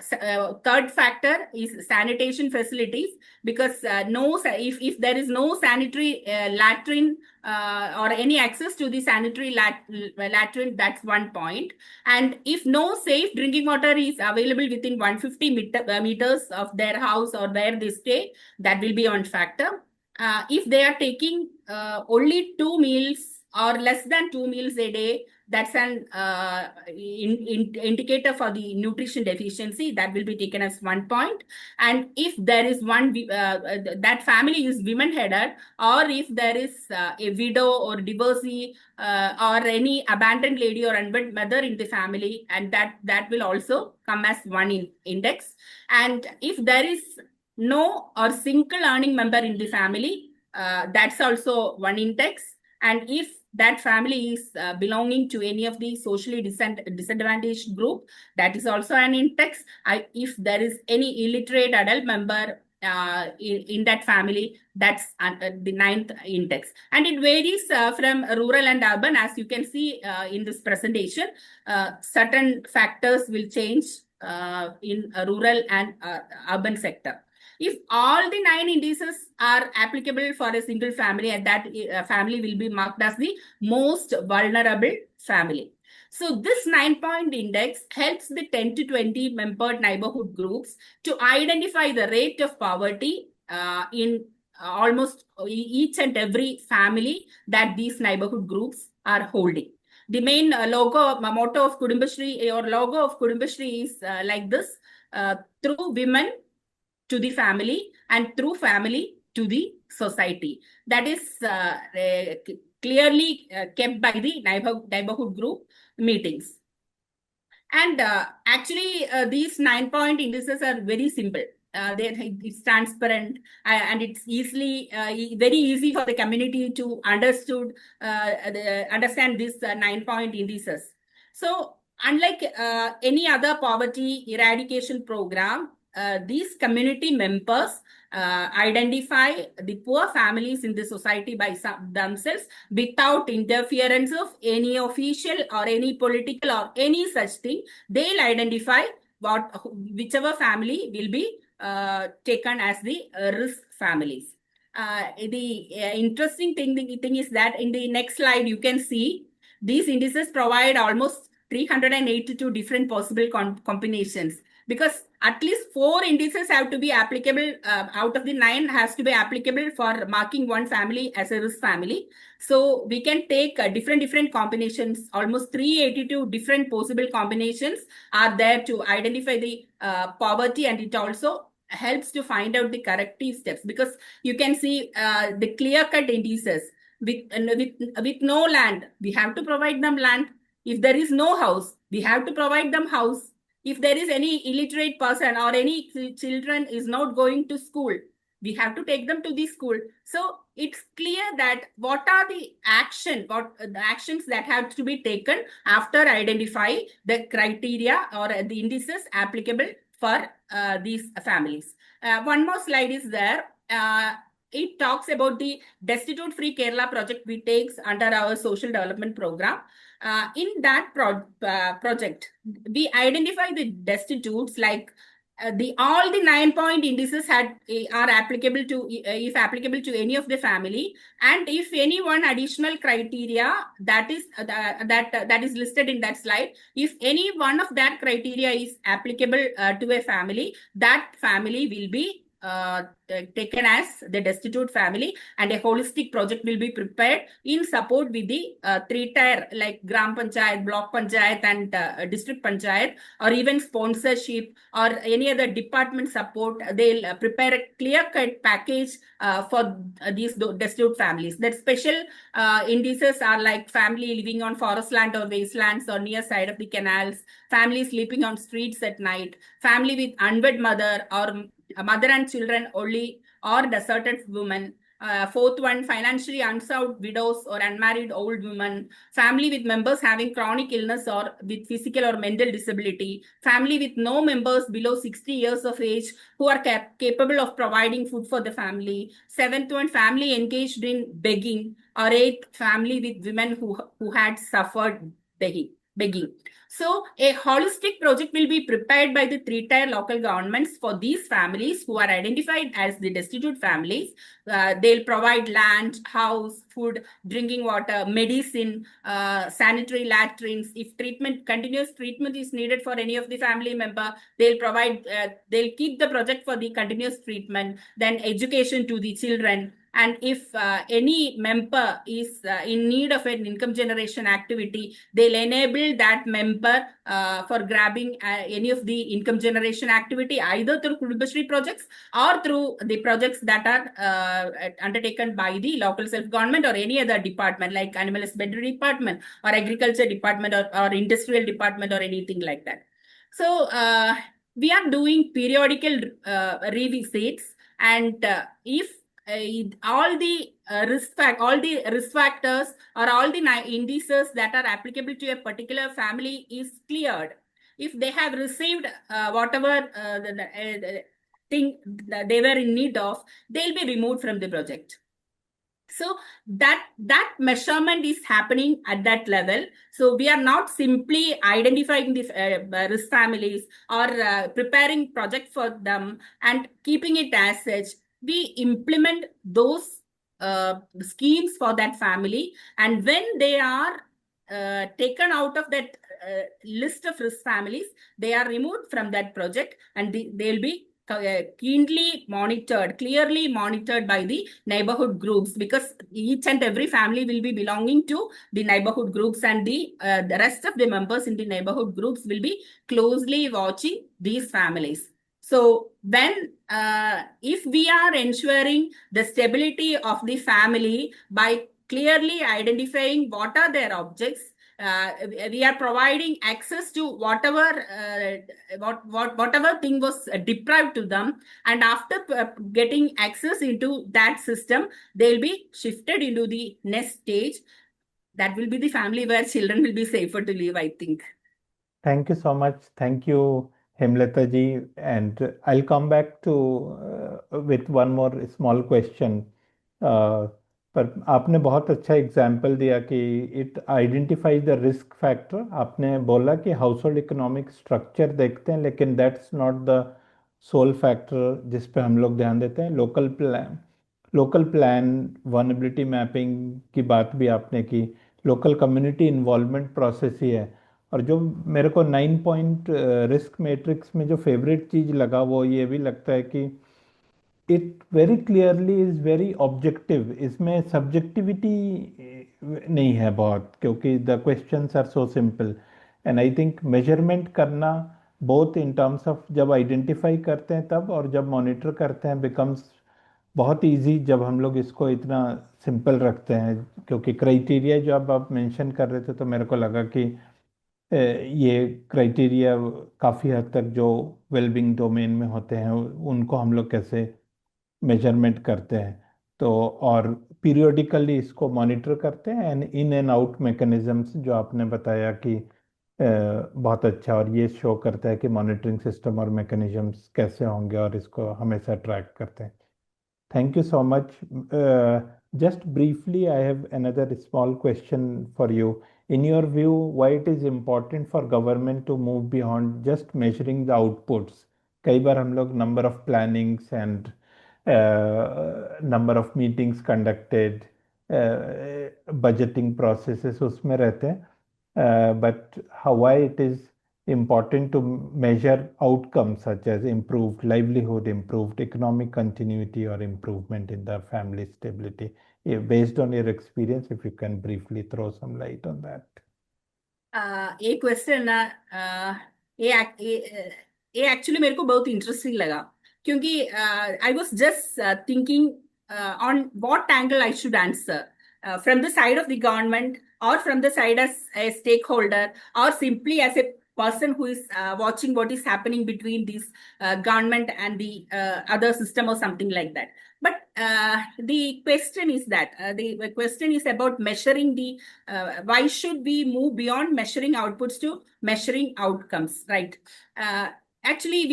third factor is sanitation facilities, because if there is no sanitary latrine or any access to the sanitary latrine, that's one point. And if no safe drinking water is available within 150 meters of their house or where they stay, that will be one factor. If they are taking only 2 meals or less than 2 meals a day, that's an indicator for the nutrition deficiency. That will be taken as one point. And if there is that family is women headed, or if there is a widow or divorcee or any abandoned lady or unwed mother in the family, and that will also come as one index. And if there is no or single earning member in the family, that's also one index. And if that family is belonging to any of the socially disadvantaged group, that is also an index. If there is any illiterate adult member in that family, that's the 9th index. And it varies from rural and urban. As you can see in this presentation, certain factors will change in rural and urban sector. If all the 9 indices are applicable for a single family, and that family will be marked as the most vulnerable family. So this 9-point index helps the 10 to 20 membered neighborhood groups to identify the rate of poverty in almost each and every family that these neighborhood groups are holding. The main motto of Kudumbashree, or logo of Kudumbashree, is like this: through women to the family, and through family to the society. That is clearly kept by the neighborhood group meetings. And actually, these 9-point indices are very simple. It's transparent, and it's very easy for the community to understand these 9-point indices. So unlike any other poverty eradication program, these community members identify the poor families in the society by themselves, without interference of any official or any political or any such thing. They'll identify whichever family will be taken as the risk families. The interesting thing is that in the next slide, you can see these indices provide almost 382 different possible combinations, because at least 4 indices have to be applicable. Out of the 9 has to be applicable for marking one family as a risk family. So we can take different combinations. Almost 382 different possible combinations are there to identify the poverty, and it also helps to find out the corrective steps, because you can see the clear-cut indices. With no land, we have to provide them land. If there is no house, we have to provide them house. If there is any illiterate person or any children is not going to school, we have to take them to the school. So it's clear that what are the actions that have to be taken after identifying the criteria or the indices applicable for these families. One more slide is there. It talks about the Destitute Free Kerala project we take under our social development program. In that project, we identify the destitutes, like all the 9-point indices are applicable to, if applicable to any of the family, and if any one additional criteria that is listed in that slide, if any one of that criteria is applicable to a family, that family will be taken as the destitute family, and a holistic project will be prepared in support with the 3-tier like Gram Panchayat, Block Panchayat, and District Panchayat, or even sponsorship or any other department support. They'll prepare a clear-cut package for these destitute families. That special indices are like family living on forest land or wastelands or near side of the canals, family sleeping on streets at night, family with unwed mother or a mother and children only, or deserted women, Fourth one, financially unserved widows or unmarried old women, family with members having chronic illness or with physical or mental disability, family with no members below 60 years of age who are capable of providing food for the family. Seventh one, family engaged in begging, or eighth, family with women who had suffered begging. So a holistic project will be prepared by the three-tier local governments for these families who are identified as the destitute families. They'll provide land, house, food, drinking water, medicine, sanitary latrines. If continuous treatment is needed for any of the family member, they'll keep the project for the continuous treatment, then education to the children. And if any member is in need of an income generation activity, they'll enable that member for grabbing any of the income generation activity, either through Kudumbashree projects or through the projects that are undertaken by the local self-government or any other department like animal husbandry department or agriculture department or industrial department or anything like that. So we are doing periodical revisits, and if all the risk factors or all the indices that are applicable to a particular family is cleared, if they have received whatever thing they were in need of, they'll be removed from the project. So that measurement is happening at that level. So we are not simply identifying the risk families or preparing project for them and keeping it as such. We implement those schemes for that family, and when they are taken out of that list of risk families, they are removed from that project, and they'll be clearly monitored by the neighborhood groups, because each and every family will be belonging to the neighborhood groups, and the rest of the members in the neighborhood groups will be closely watching these families. So when if we are ensuring the stability of the family by clearly identifying what are their objects, we are providing access to whatever thing was deprived to them, and after getting access into that system, they'll be shifted into the next stage. That will be the family where children will be safer to live, I think. Thank you so much. Thank you, Hemlata ji. And I'll come back to with one more small question. पर आपने बहुत अच्छा example दिया कि it identify the risk factor. आपने बोला कि house hold economic structure देखते हैं, लेकिन that's not the sole factor जिस पे हम लोग ध्यान देते हैं. लोकल प्लान वनएबिलिटी मैपिंग की बात भी आपने की. लोकल कम्युनिटी इन्वॉल्वमेंट प्रोसेस ही है. और जो मेरे को 9 पॉइंट रिस्क मैट्रिक्स में जो फेवरेट चीज़ लगा वो ये भी लगता है कि it very clearly is very objective. इसमें सब्जेक्टिविटी नहीं है बहुत, क्योंकि the questions are so simple. And I think measurement करना बोथ इन टर्म्स ऑफ जब आइडेंटिफाई करते हैं तब और जब मॉनिटर करते हैं बिकम्स बहुत इजी जब हम लोग इसको इतना सिंपल रखते हैं. क्योंकि क्राइटेरिया जो अब आप मेंशन कर रहे थे तो मेरे को लगा कि ये क्राइटेरिया काफ़ी हद तक जो वेलबींग डोमेन में होते हैं उनको हम लोग कैसे मेजरमेंट करते हैं. तो और पीरियोडिकली इसको मॉनिटर करते हैं. And in and out mechanisms जो आपने बताया कि बहुत अच्छा, और ये शो करता है कि मॉनिटरिंग सिस्टम और मैकेनिज्म्स कैसे होंगे और इसको हमेशा ट्रैक करते हैं. Thank you so much. Just briefly, I have another small question for you. In your view, why it is important for government to move beyond just measuring the outputs? कई बार हम लोग number of plannings and number of meetings conducted, budgeting processes उसमें रहते हैं. But why it is important to measure outcomes such as improved livelihood, improved economic continuity, or improvement in the family stability? Based on your experience, if you can briefly throw some light on that. ये question ये actually मेरे को बहुत interesting लगा, क्योंकि I was just thinking on what angle I should answer, from the side of the government or from the side as a stakeholder or simply as a person who is watching what is happening between this government and the other system or something like that. But the question is that the question is about measuring the why should we move beyond measuring outputs to measuring outcomes, right? Actually,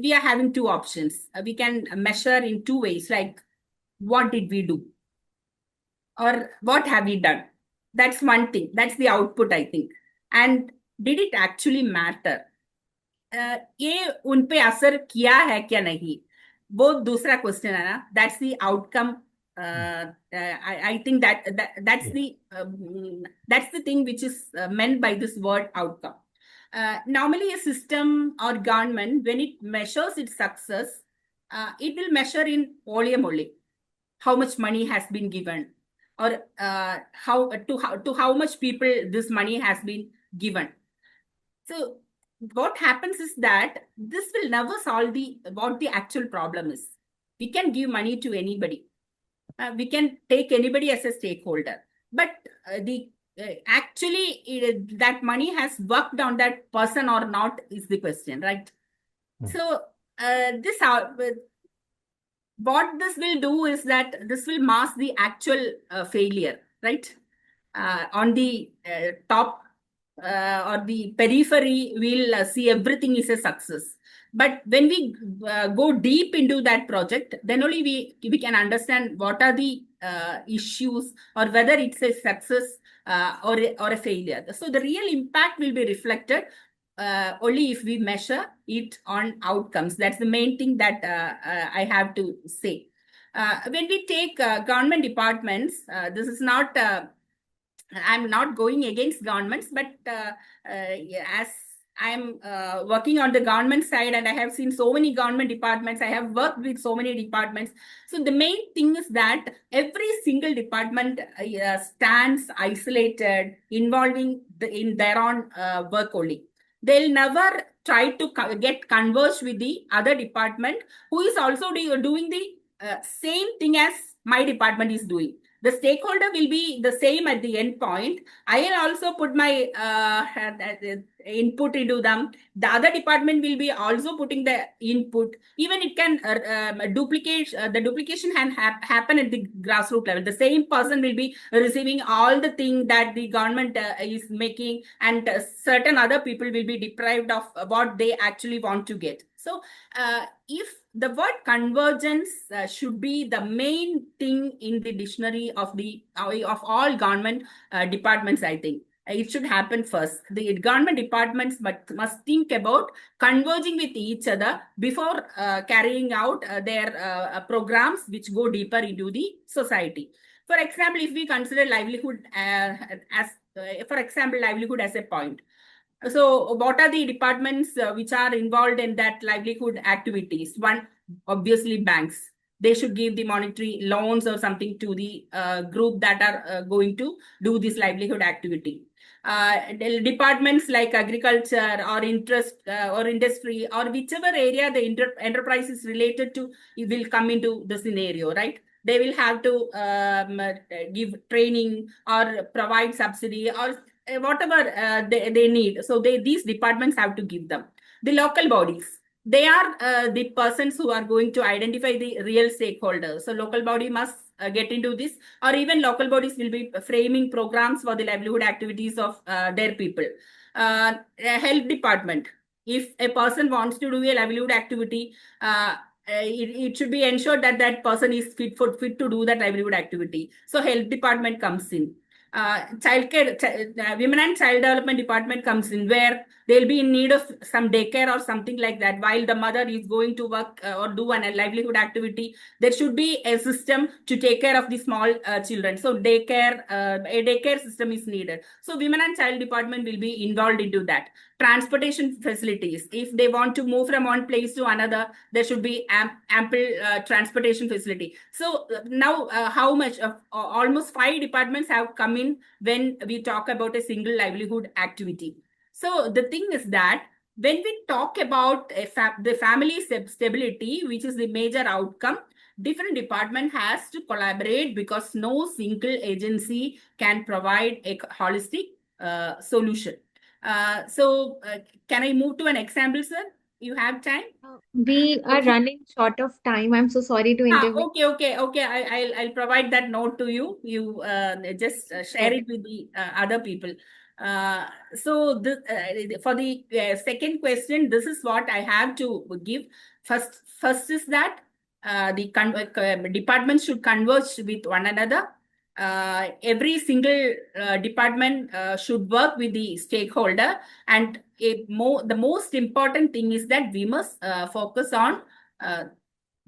we are having two options. We can measure in two ways, like what did we do or what have we done? That's one thing. That's the output, I think. And did it actually matter? ये उन पे असर किया है क्या नहीं, वो दूसरा क्वेश्चन है ना. That's the outcome. I think that's the thing which is meant by this word outcome. Normally a system or government, when it measures its success, it will measure in volume only, how much money has been given, or how much people this money has been given. So what happens is that this will never solve what the actual problem is. We can give money to anybody. We can take anybody as a stakeholder, but actually that money has worked on that person or not is the question, right? So what this will do is that this will mask the actual failure, right? On the top or the periphery, we'll see everything is a success. But when we go deep into that project, then only we can understand what are the issues, or whether it's a success or a failure. So the real impact will be reflected only if we measure it on outcomes. That's the main thing that I have to say. When we take government departments, this is not, I'm not going against governments, but as I'm working on the government side, and I have seen so many government departments, I have worked with so many departments. So the main thing is that every single department stands isolated, involving in their own work only. They'll never try to get converged with the other department who is also doing the same thing as my department is doing. The stakeholder will be the same at the end point. I will also put my input into them. The other department will be also putting the input. Even it can duplicate, the duplication can happen at the grassroots level. The same person will be receiving all the things that the government is making, and certain other people will be deprived of what they actually want to get. So if the word convergence should be the main thing in the dictionary of all government departments, I think it should happen first. The government departments must think about converging with each other before carrying out their programs which go deeper into the society. For example, if we consider livelihood livelihood as a point. So what are the departments which are involved in that livelihood activities? One, obviously banks. They should give the monetary loans or something to the group that are going to do this livelihood activity. Departments like agriculture or interest or industry, or whichever area the enterprise is related to, it will come into the scenario, right? They will have to give training or provide subsidy or whatever they need. So these departments have to give them. The local bodies, they are the persons who are going to identify the real stakeholders. So local body must get into this, or even local bodies will be framing programs for the livelihood activities of their people. Health department, if a person wants to do a livelihood activity, it should be ensured that that person is fit to do that livelihood activity. So health department comes in. Women and child development department comes in, where they'll be in need of some daycare or something like that while the mother is going to work or do a livelihood activity. There should be a system to take care of the small children. So a daycare system is needed. So women and child department will be involved into that. Transportation facilities, if they want to move from one place to another, there should be ample transportation facility. So now how much of almost 5 departments have come in when we talk about a single livelihood activity. So the thing is that when we talk about the family stability, which is the major outcome, different department has to collaborate, because no single agency can provide a holistic solution. Can I move to an example, sir? You have time? We are Okay. running short of time. I'm so sorry to intervene. Okay. I'll provide that note to you. You just share it with the other people. Uh, so for the second question, this is what I have to give. First is that the departments should converge with one another. Every single department should work with the stakeholder, and the most important thing is that we must focus on uh,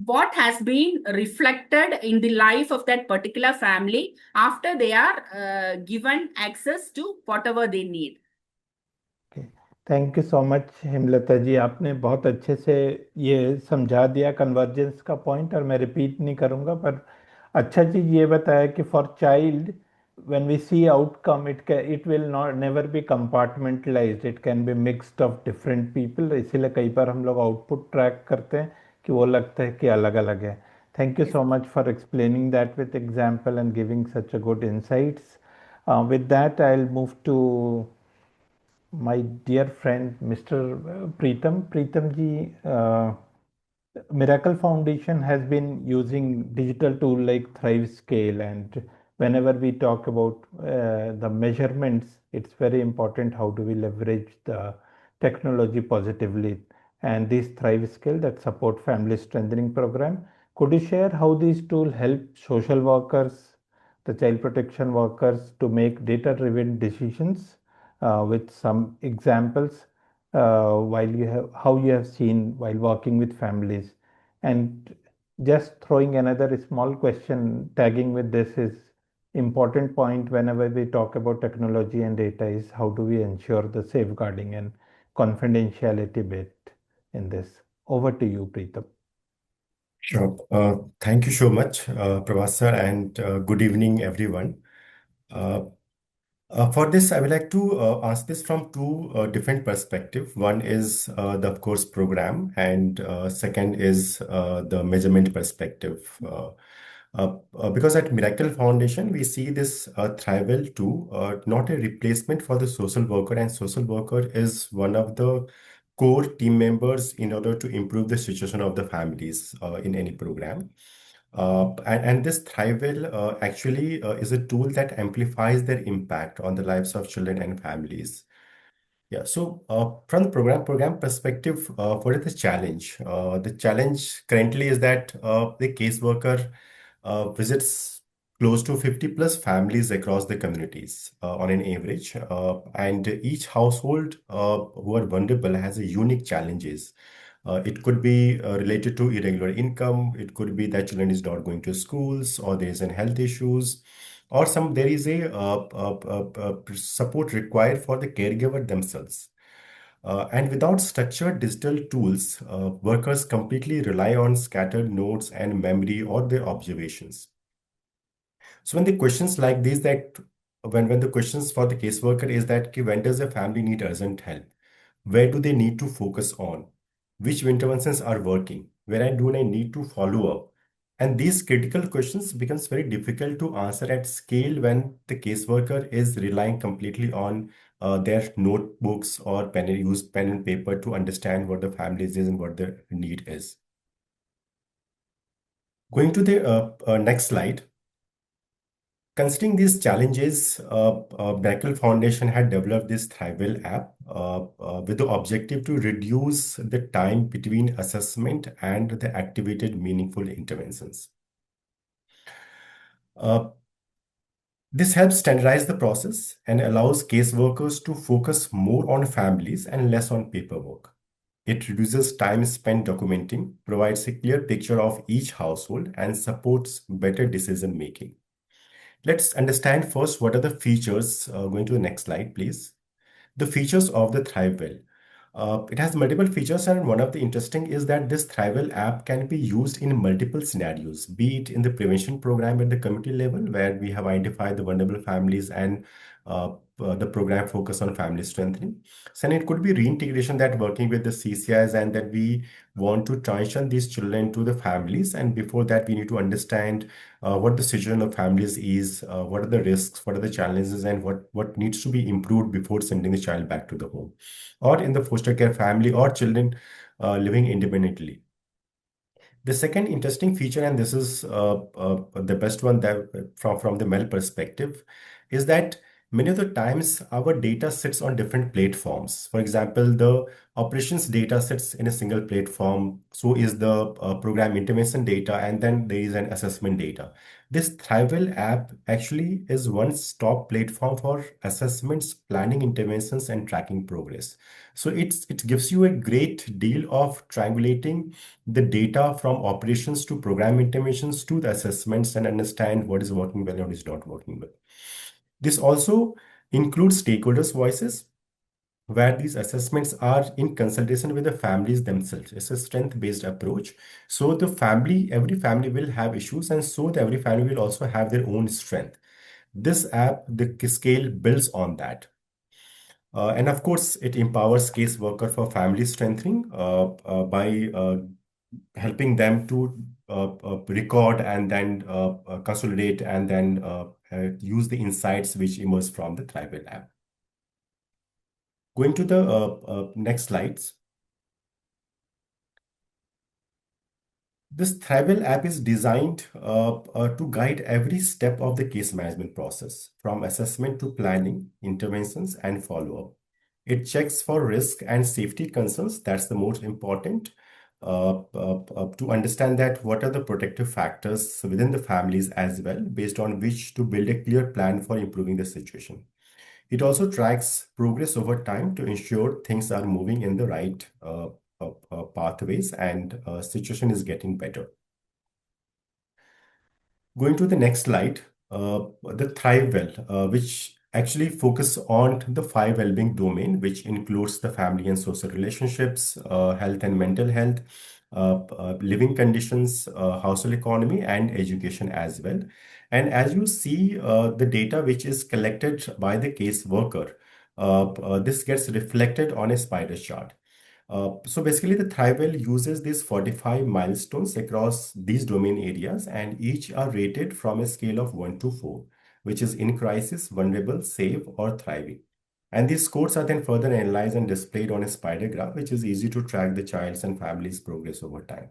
what has been reflected in the life of that particular family after they are given access to whatever they need. Thank you so much Hemlata ji, आपने बहुत अच्छे से ये समझा दिया convergence का point, और मैं रिपीट नहीं करूँगा, पर अच्छा चीज़ ये बताया कि for child when we see outcome, it will not never be compartmentalized, it can be mixed of different people. इसीलिए कई बार हम लोग आउटपुट ट्रैक करते हैं कि वो लगता है कि अलग अलग है. Thank you so much for explaining that with example and giving such a good insights. With that, I'll move to my dear friend Mr. Preetham. Preetham ji, Miracle Foundation has been using digital tool like Thrive Scale, and whenever we talk about the measurements, it's very important how do we leverage the technology positively. And this Thrive Scale that support family strengthening program, could you share how these tools help social workers, the child protection workers to make data-driven decisions with some examples while you have how you have seen while working with families. And just throwing another small question tagging with this is important point whenever we talk about technology and data is how do we ensure the safeguarding and confidentiality bit in this. Over to you, Preetham. Sure. Thank you so much, Pravas, and good evening, everyone. Uh, for this, I would like to ask this from two different perspectives. One is the course program, and second is the measurement perspective. Because at Miracle Foundation, we see this Thrival too, not a replacement for the social worker, and social worker is one of the core team members in order to improve the situation of the families in any program. And this Thrival actually is a tool that amplifies their impact on the lives of children and families. Yeah, so from the program perspective, what is the challenge? The challenge currently is that the caseworker visits close to 50 plus families across the communities on an average, and each household who are vulnerable has a unique challenges. It could be related to irregular income. It could be that children is not going to schools, or there is an health issues, or there is a support required for the caregiver themselves. And without structured digital tools, workers completely rely on scattered notes and memory or their observations. So when the questions like these that when the questions for the caseworker is that when does a family need urgent help? Where do they need to focus on? Which interventions are working? Where do I need to follow up? And these critical questions becomes very difficult to answer at scale when the caseworker is relying completely on their notebooks or use pen and paper to understand what the family is and what their need is. Going to the next slide. Considering these challenges, Miracle Foundation had developed this Thrival app with the objective to reduce the time between assessment and the activated meaningful interventions. This helps standardize the process and allows caseworkers to focus more on families and less on paperwork. It reduces time spent documenting, provides a clear picture of each household, and supports better decision making. Let's understand first what are the features. Going to the next slide, please. The features of the Thrival. It has multiple features, and one of the interesting is that this Thrival app can be used in multiple scenarios, be it in the prevention program at the community level, where we have identified the vulnerable families and the program focus on family strengthening. So it could be reintegration, that working with the CCIs, and that we want to transition these children to the families. And before that, we need to understand what the situation of families is, what are the risks, what are the challenges, and what needs to be improved before sending the child back to the home or in the foster care family or children living independently. The second interesting feature, and this is the best one that from the male perspective, is that many of the times our data sits on different platforms. For example, the operations data sits in a single platform. So is the program intervention data, and then there is an assessment data. This Thrival app actually is one stop platform for assessments, planning interventions, and tracking progress. So it gives you a great deal of triangulating the data from operations to program interventions to the assessments and understand what is working well and what is not working well. This also includes stakeholders' voices, where these assessments are in consultation with the families themselves. It's a strength-based approach. So every family will have issues, and so every family will also have their own strength. This app, the scale builds on that. And of course, it empowers caseworker for family strengthening by helping them to record and then consolidate and then use the insights which emerge from the Thrival app. Going to the next slides. This Thrival app is designed to guide every step of the case management process, from assessment to planning, interventions, and follow-up. It checks for risk and safety concerns. That's the most important. To understand that what are the protective factors within the families as well, based on which to build a clear plan for improving the situation. It also tracks progress over time to ensure things are moving in the right pathways and situation is getting better. Going to the next slide, the Thrive Well, which actually focus on the 5 well-being domain, which includes the family and social relationships, health and mental health, living conditions, household economy, and education as well. And as you see, the data which is collected by the case worker, this gets reflected on a spider chart. So basically, the Thrival uses these 45 milestones across these domain areas, and each are rated from a scale of 1 to 4, which is in crisis, vulnerable, safe, or thriving. And these scores are then further analyzed and displayed on a spider graph, which is easy to track the child's and family's progress over time.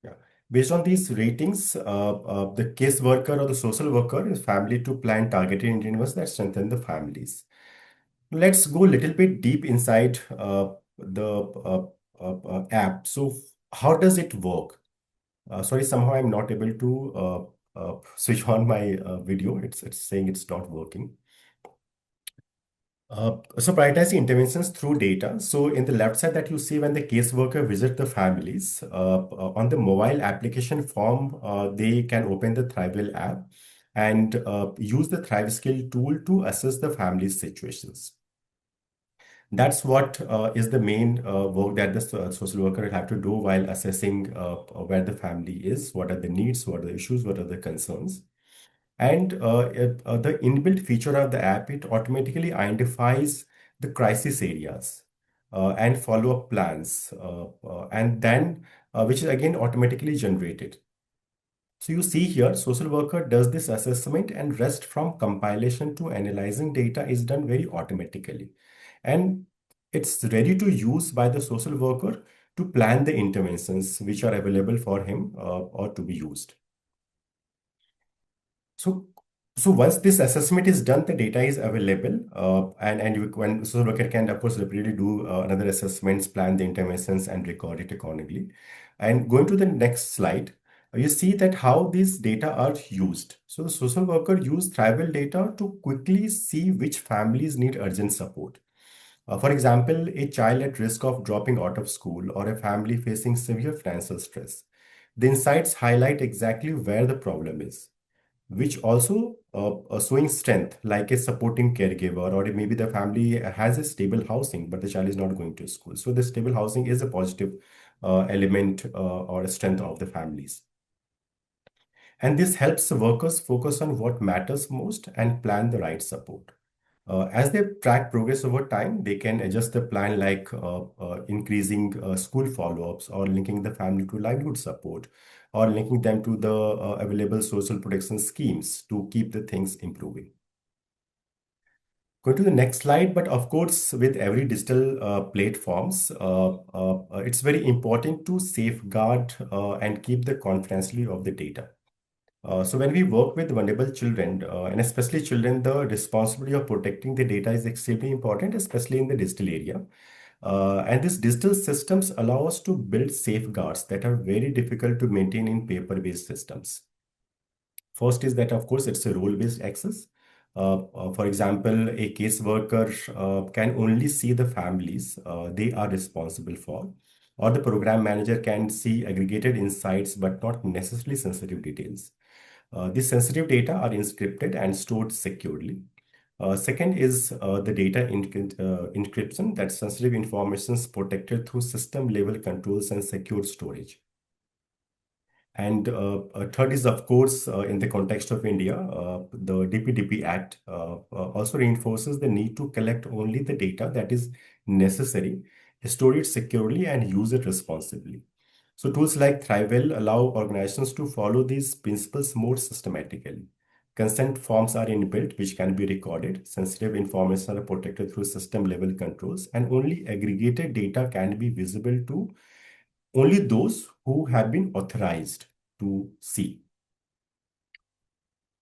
Yeah. Based on these ratings, the case worker or the social worker is family to plan targeted interventions that strengthen the families. Let's go a little bit deep inside the app. So how does it work? Sorry, somehow I'm not able to switch on my video. It's saying it's not working. So prioritizing interventions through data. So in the left side that you see when the caseworker visit the families, on the mobile application form, they can open the Thrival app and use the Thrive Skill tool to assess the family's situations. That's what is the main work that the social worker will have to do while assessing where the family is, what are the needs, what are the issues, what are the concerns. And the inbuilt feature of the app, it automatically identifies the crisis areas and follow-up plans, and then which is again automatically generated. So you see here, social worker does this assessment, and rest from compilation to analyzing data is done very automatically. And it's ready to use by the social worker to plan the interventions which are available for him or to be used. So, so once this assessment is done, the data is available, and when social worker can, of course, repeatedly do another assessments, plan the interventions, and record it accordingly. And going to the next slide, you see that how these data are used. So the social worker use Thrival data to quickly see which families need urgent support. For example, a child at risk of dropping out of school or a family facing severe financial stress. The insights highlight exactly where the problem is, which also showing strength, like a supporting caregiver, or maybe the family has a stable housing, but the child is not going to school. So the stable housing is a positive element or a strength of the families. And this helps the workers focus on what matters most and plan the right support. As they track progress over time, they can adjust the plan like increasing school follow-ups or linking the family to livelihood support or linking them to the available social protection schemes to keep the things improving. Go to the next slide, but of course, with every digital platforms, it's very important to safeguard and keep the confidentiality of the data. So when we work with vulnerable children, and especially children, the responsibility of protecting the data is extremely important, especially in the digital area. And these digital systems allow us to build safeguards that are very difficult to maintain in paper-based systems. First is that, of course, it's a role-based access. For example, a caseworker can only see the families they are responsible for, or the program manager can see aggregated insights but not necessarily sensitive details. These sensitive data are encrypted and stored securely. Second is the data encryption, that sensitive information is protected through system level controls and secure storage. And third is, of course, in the context of India, the DPDP Act also reinforces the need to collect only the data that is necessary, store it securely, and use it responsibly. So tools like Thrivel allow organizations to follow these principles more systematically. Consent forms are inbuilt, which can be recorded. Sensitive information are protected through system-level controls, and only aggregated data can be visible to only those who have been authorized to see.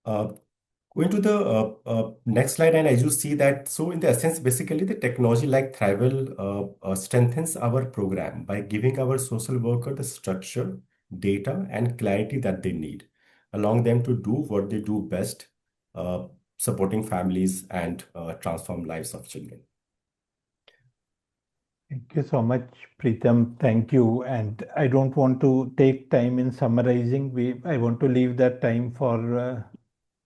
Going to the next slide, and as you see that, so in the essence, basically the technology like Thrival strengthens our program by giving our social worker the structure, data, and clarity that they need, allowing them to do what they do best, supporting families and transform lives of children. Thank you so much, Preetham. Thank you. And I don't want to take time in summarizing. I want to leave that time for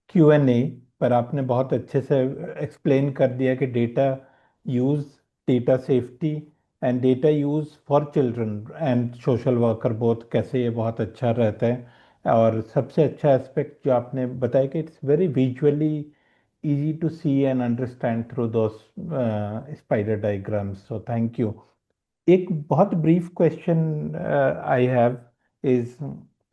Q&A, पर आपने बहुत अच्छे से explain कर दिया कि data use, data safety and data use for children and social worker both, कैसे ये बहुत अच्छा रहता है। और सबसे अच्छा एस्पेक्ट जो आपने बताया कि it's very visually easy to see and understand through those spider diagrams. So thank you. एक बहुत brief question I have is,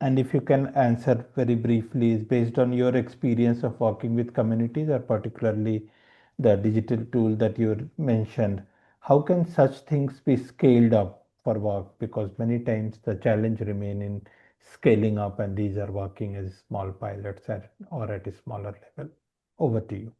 and if you can answer very briefly, is based on your experience of working with communities or particularly the digital tool that you mentioned, how can such things be scaled up for work? Because many times the challenge remain in scaling up, and these are working as small pilots or at a smaller level. Over to you.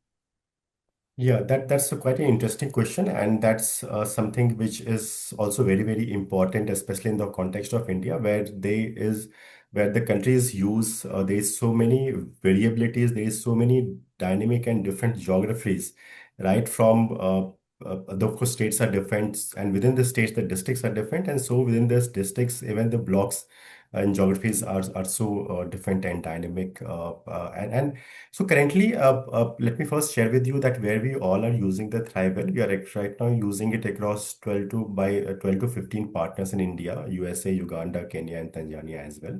Yeah, that's quite an interesting question, and that's something which is also very important, especially in the context of India, where the countries use there is so many variabilities, there is so many dynamic and different geographies, right? From of course states are different, and within the states the districts are different, and so within these districts even the blocks and geographies are so different and dynamic, and so currently, let me first share with you that where we all are using the Thrival. We are right now using it across 12 to 15 partners in India, USA, Uganda, Kenya, and Tanzania as well.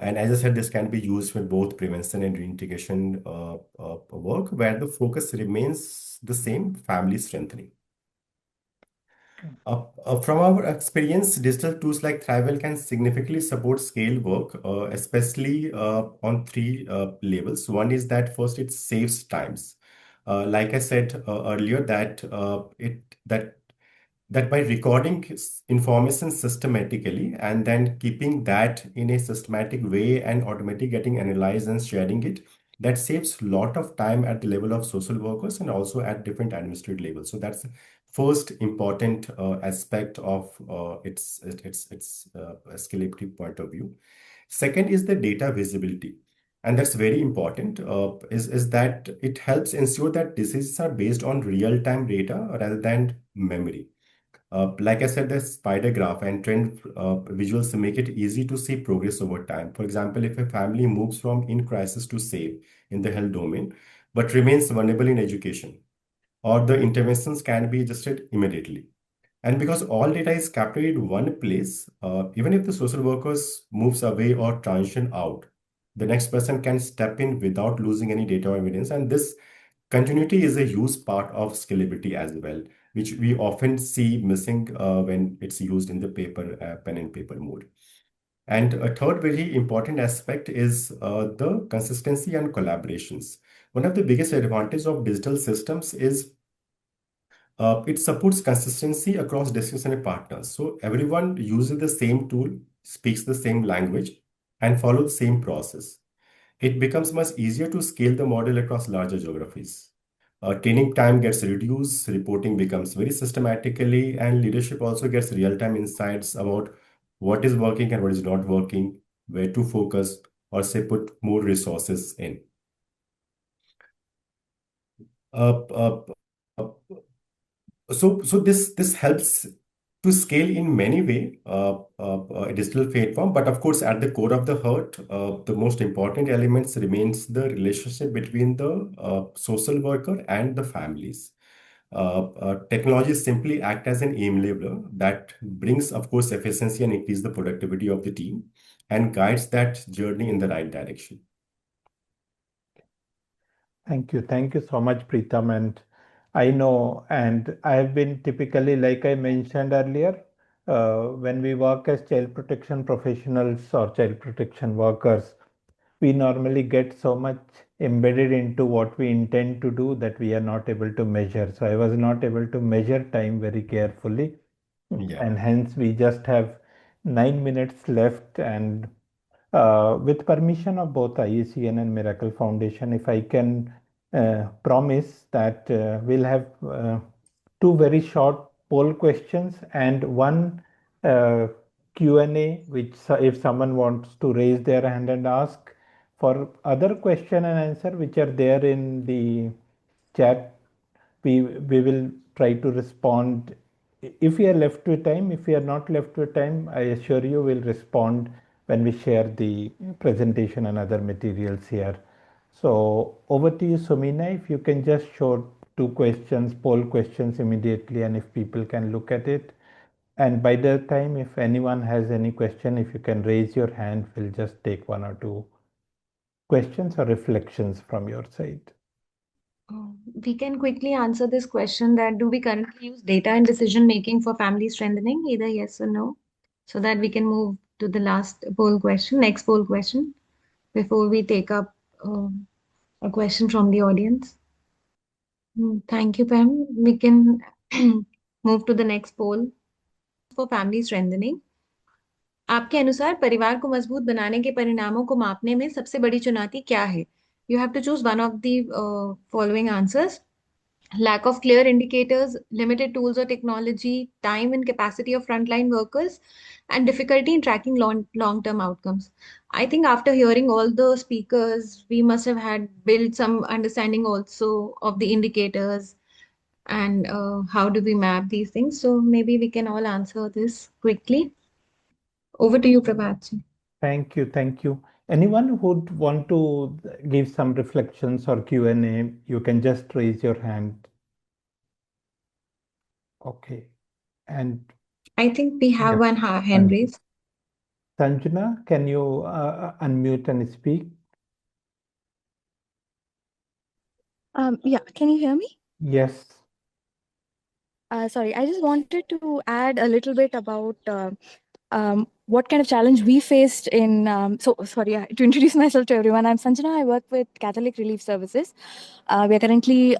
And as I said, this can be used with both prevention and reintegration work, where the focus remains the same: family strengthening. From our experience, digital tools like Thrival can significantly support scale work, especially on three levels. One is that first, it saves times. Like I said earlier, that by recording information systematically and then keeping that in a systematic way and automatically getting analyzed and sharing it, that saves a lot of time at the level of social workers and also at different administrative levels. So that's the first important aspect of its scalability point of view. Second is the data visibility. And that's very important, is that it helps ensure that decisions are based on real-time data rather than memory. Like I said, the spider graph and trend visuals make it easy to see progress over time. For example, if a family moves from in crisis to safe in the health domain, but remains vulnerable in education, or the interventions can be adjusted immediately. And because all data is captured in one place, even if the social workers moves away or transition out, the next person can step in without losing any data or evidence. And this continuity is a huge part of scalability as well, which we often see missing when it's used in the pen and paper mode. And a third very important aspect is the consistency and collaborations. One of the biggest advantages of digital systems is it supports consistency across discussion partners. So everyone uses the same tool, speaks the same language, and follows the same process. It becomes much easier to scale the model across larger geographies. Training time gets reduced, reporting becomes very systematically, and leadership also gets real-time insights about what is working and what is not working, where to focus, or say put more resources in. Uh, uh, uh, so this helps to scale in many way a digital platform, but of course at the core of the heart, the most important elements remains the relationship between the social worker and the families. Technology simply act as an enabler that brings, of course, efficiency and increase the productivity of the team and guides that journey in the right direction. Thank you. Thank you so much, Preetham. And I know, and I have been typically, like I mentioned earlier, when we work as child protection professionals or child protection workers, we normally get so much embedded into what we intend to do that we are not able to measure. So I was not able to measure time very carefully. Yeah. And hence we just have 9 minutes left. And with permission of both IACN and Miracle Foundation, if I can promise that we'll have two very short poll questions and one Q&A, which if someone wants to raise their hand and ask for other question and answer, which are there in the chat, we will try to respond if we are left with time. If we are not left with time, I assure you we'll respond when we share the presentation and other materials here. So over to you, Sumina, if you can just show two questions, poll questions immediately, and if people can look at it. And by the time, if anyone has any question, if you can raise your hand, we'll just take one or two questions or reflections from your side. We can quickly answer this question that do we currently use data in decision making for family strengthening? Either yes or no, so that we can move to the next poll question, before we take up a question from the audience. Thank you, Pam. We can move to the next poll for family strengthening. आपके अनुसार परिवार को मजबूत बनाने के परिणामों को मापने में सबसे बड़ी चुनौती क्या है? You have to choose one of the following answers. Lack of clear indicators, limited tools or technology, time and capacity of frontline workers, and difficulty in tracking long-term outcomes. I think after hearing all the speakers, we must have had built some understanding also of the indicators and how do we map these things. So maybe we can all answer this quickly. Over to you, Prabhat. Thank you. Thank you. Anyone who'd want to give some reflections or Q&A, you can just raise your hand. Okay. And I think we have one hand raised. Sanjana, can you unmute and speak? Yeah, can you hear me? Yes. Sorry, I just wanted to add a little bit about what kind of challenge we faced in. To introduce myself to everyone, I'm Sanjana. I work with Catholic Relief Services. We are currently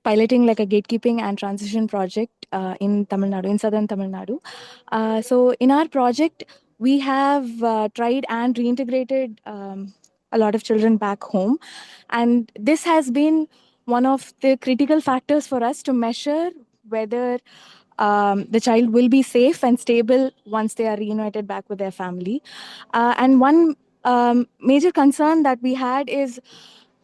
piloting like a gatekeeping and transition project in Tamil Nadu, in southern Tamil Nadu. So in our project, we have tried and reintegrated a lot of children back home. And this has been one of the critical factors for us to measure whether the child will be safe and stable once they are reunited back with their family. And one major concern that we had is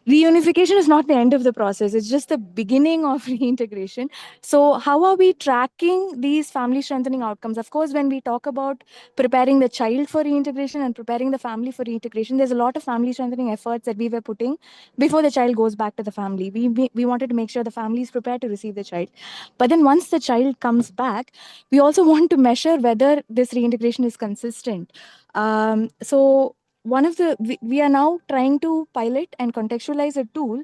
reunification is not the end of the process, it's just the beginning of reintegration. So how are we tracking these family strengthening outcomes? Of course, when we talk about preparing the child for reintegration and preparing the family for reintegration, there's a lot of family strengthening efforts that we were putting before the child goes back to the family. We wanted to make sure the family is prepared to receive the child. But then once the child comes back, we also want to measure whether this reintegration is consistent. So we are now trying to pilot and contextualize a tool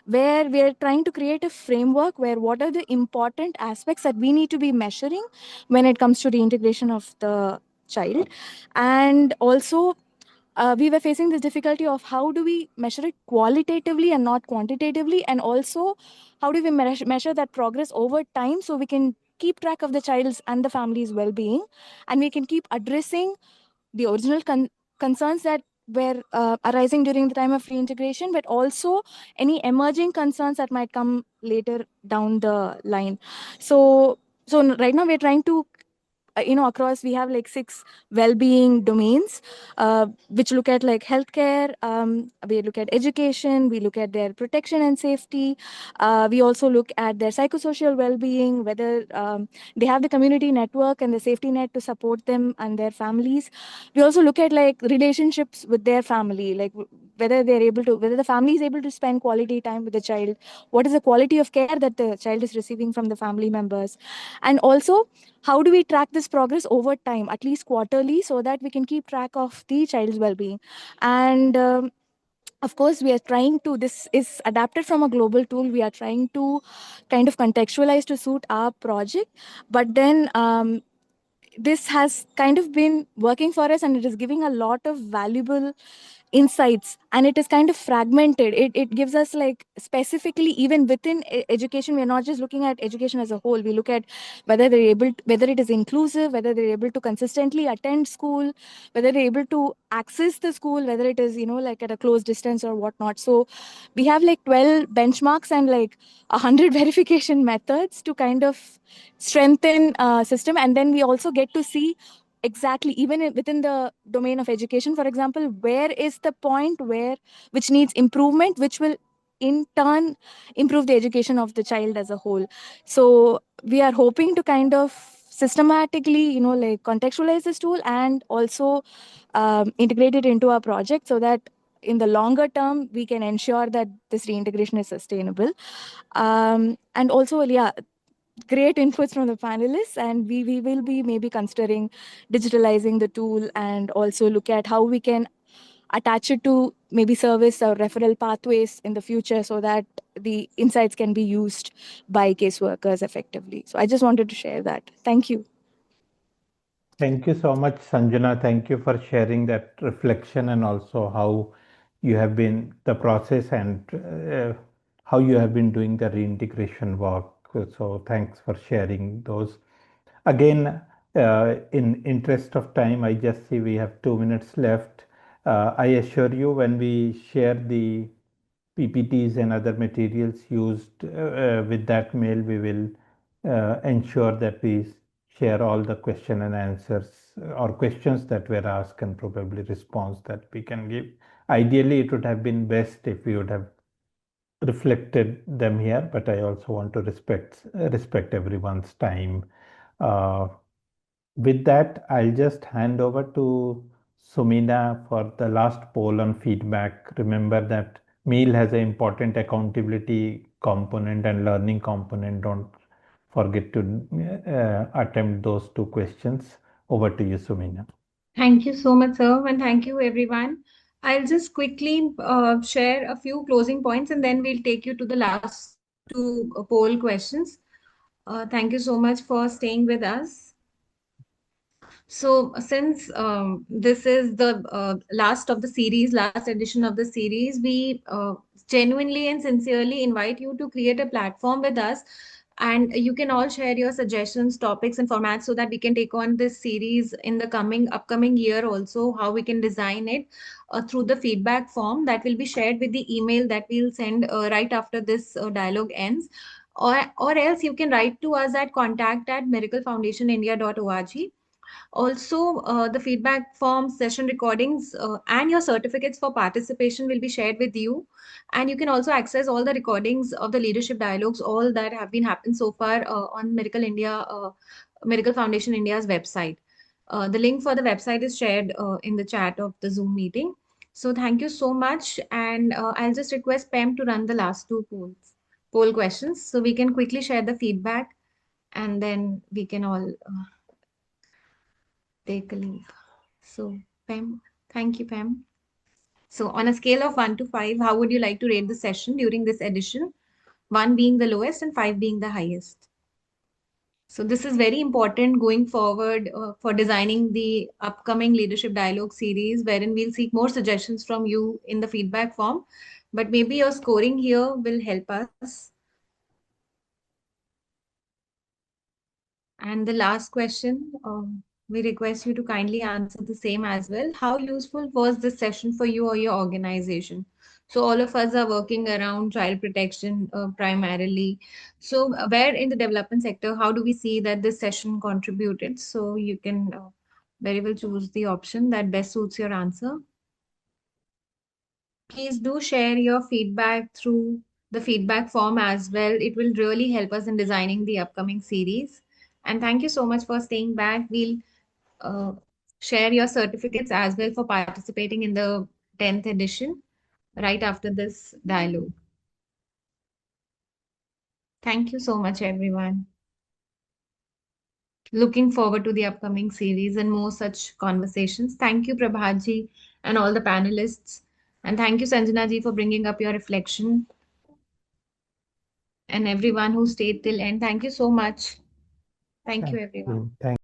where we are trying to create a framework where what are the important aspects that we need to be measuring when it comes to reintegration of the child. And also we were facing this difficulty of how do we measure it qualitatively and not quantitatively, and also how do we measure that progress over time so we can keep track of the child's and the family's well-being, and we can keep addressing the original concerns that were arising during the time of reintegration, but also any emerging concerns that might come later down the line. So right now we're trying to across we have like 6 well-being domains, which look at like healthcare, we look at education, we look at their protection and safety, we also look at their psychosocial well-being, whether they have the community network and the safety net to support them and their families. We also look at like relationships with their family, like whether the family is able to spend quality time with the child, what is the quality of care that the child is receiving from the family members, and also how do we track this progress over time, at least quarterly, so that we can keep track of the child's well-being. And of course we are trying to, this is adapted from a global tool, we are trying to kind of contextualize to suit our project, but then this has kind of been working for us and it is giving a lot of valuable insights, and it is kind of fragmented. It gives us like specifically even within education, we are not just looking at education as a whole, we look at whether they're able to, whether it is inclusive, whether they're able to consistently attend school, whether they're able to access the school, whether it is like at a close distance or whatnot. So we have like 12 benchmarks and like 100 verification methods to kind of strengthen system, and then we also get to see exactly even within the domain of education, for example, where is the point which needs improvement, which will in turn improve the education of the child as a whole. So we are hoping to kind of systematically like contextualize this tool and also integrate it into our project so that in the longer term we can ensure that this reintegration is sustainable. And also, yeah, great inputs from the panelists, and we will be maybe considering digitalizing the tool and also look at how we can attach it to maybe service or referral pathways in the future so that the insights can be used by caseworkers effectively. So I just wanted to share that. Thank you. Thank you so much, Sanjana. Thank you for sharing that reflection and also how you have been the process and how you have been doing the reintegration work. So thanks for sharing those. Again, in interest of time, I just see we have 2 minutes left. I assure you when we share the PPTs and other materials used with that mail, we will ensure that we share all the question and answers or questions that were asked and probably response that we can give. Ideally, it would have been best if we would have reflected them here, but I also want to respect everyone's time. Uh, with that, I'll just hand over to Sumina for the last poll on feedback. Remember that meal has an important accountability component and learning component. Don't forget to attempt those 2 questions. Over to you, Sumina. Thank you so much, sir, and thank you, everyone. I'll just quickly share a few closing points and then we'll take you to the last two poll questions. Thank you so much for staying with us. So, since this is the last of the series, last edition of the series, we genuinely and sincerely invite you to create a platform with us. And you can all share your suggestions, topics, and formats so that we can take on this series in the upcoming year also, how we can design it through the feedback form that will be shared with the email that we'll send right after this dialogue ends. Or else you can write to us at contact@miraclefoundationindia.org. Also, the feedback form, session recordings, and your certificates for participation will be shared with you. And you can also access all the recordings of the leadership dialogues, all that have been happened so far on Miracle Foundation India's website. The link for the website is shared in the chat of the Zoom meeting. So thank you so much. And I'll just request Pam to run the last two poll questions so we can quickly share the feedback and then we can all take a leave. So, Pam, thank you, Pam. So on a scale of 1 to 5, how would you like to rate the session during this edition? 1 being the lowest and 5 being the highest. So this is very important going forward for designing the upcoming leadership dialogue series, wherein we'll seek more suggestions from you in the feedback form. But maybe your scoring here will help us. And the last question, we request you to kindly answer the same as well. How useful was this session for you or your organization? So all of us are working around child protection primarily. So where in the development sector, how do we see that this session contributed? So you can very well choose the option that best suits your answer. Please do share your feedback through the feedback form as well. It will really help us in designing the upcoming series. And thank you so much for staying back. We'll uh, share your certificates as well for participating in the 10th edition right after this dialogue. Thank you so much, everyone. Looking forward to the upcoming series and more such conversations. Thank you, Prabhaji, and all the panelists. And thank you, Sanjana ji, for bringing up your reflection. And everyone who stayed till end, thank you so much. Thank you, everyone. Thank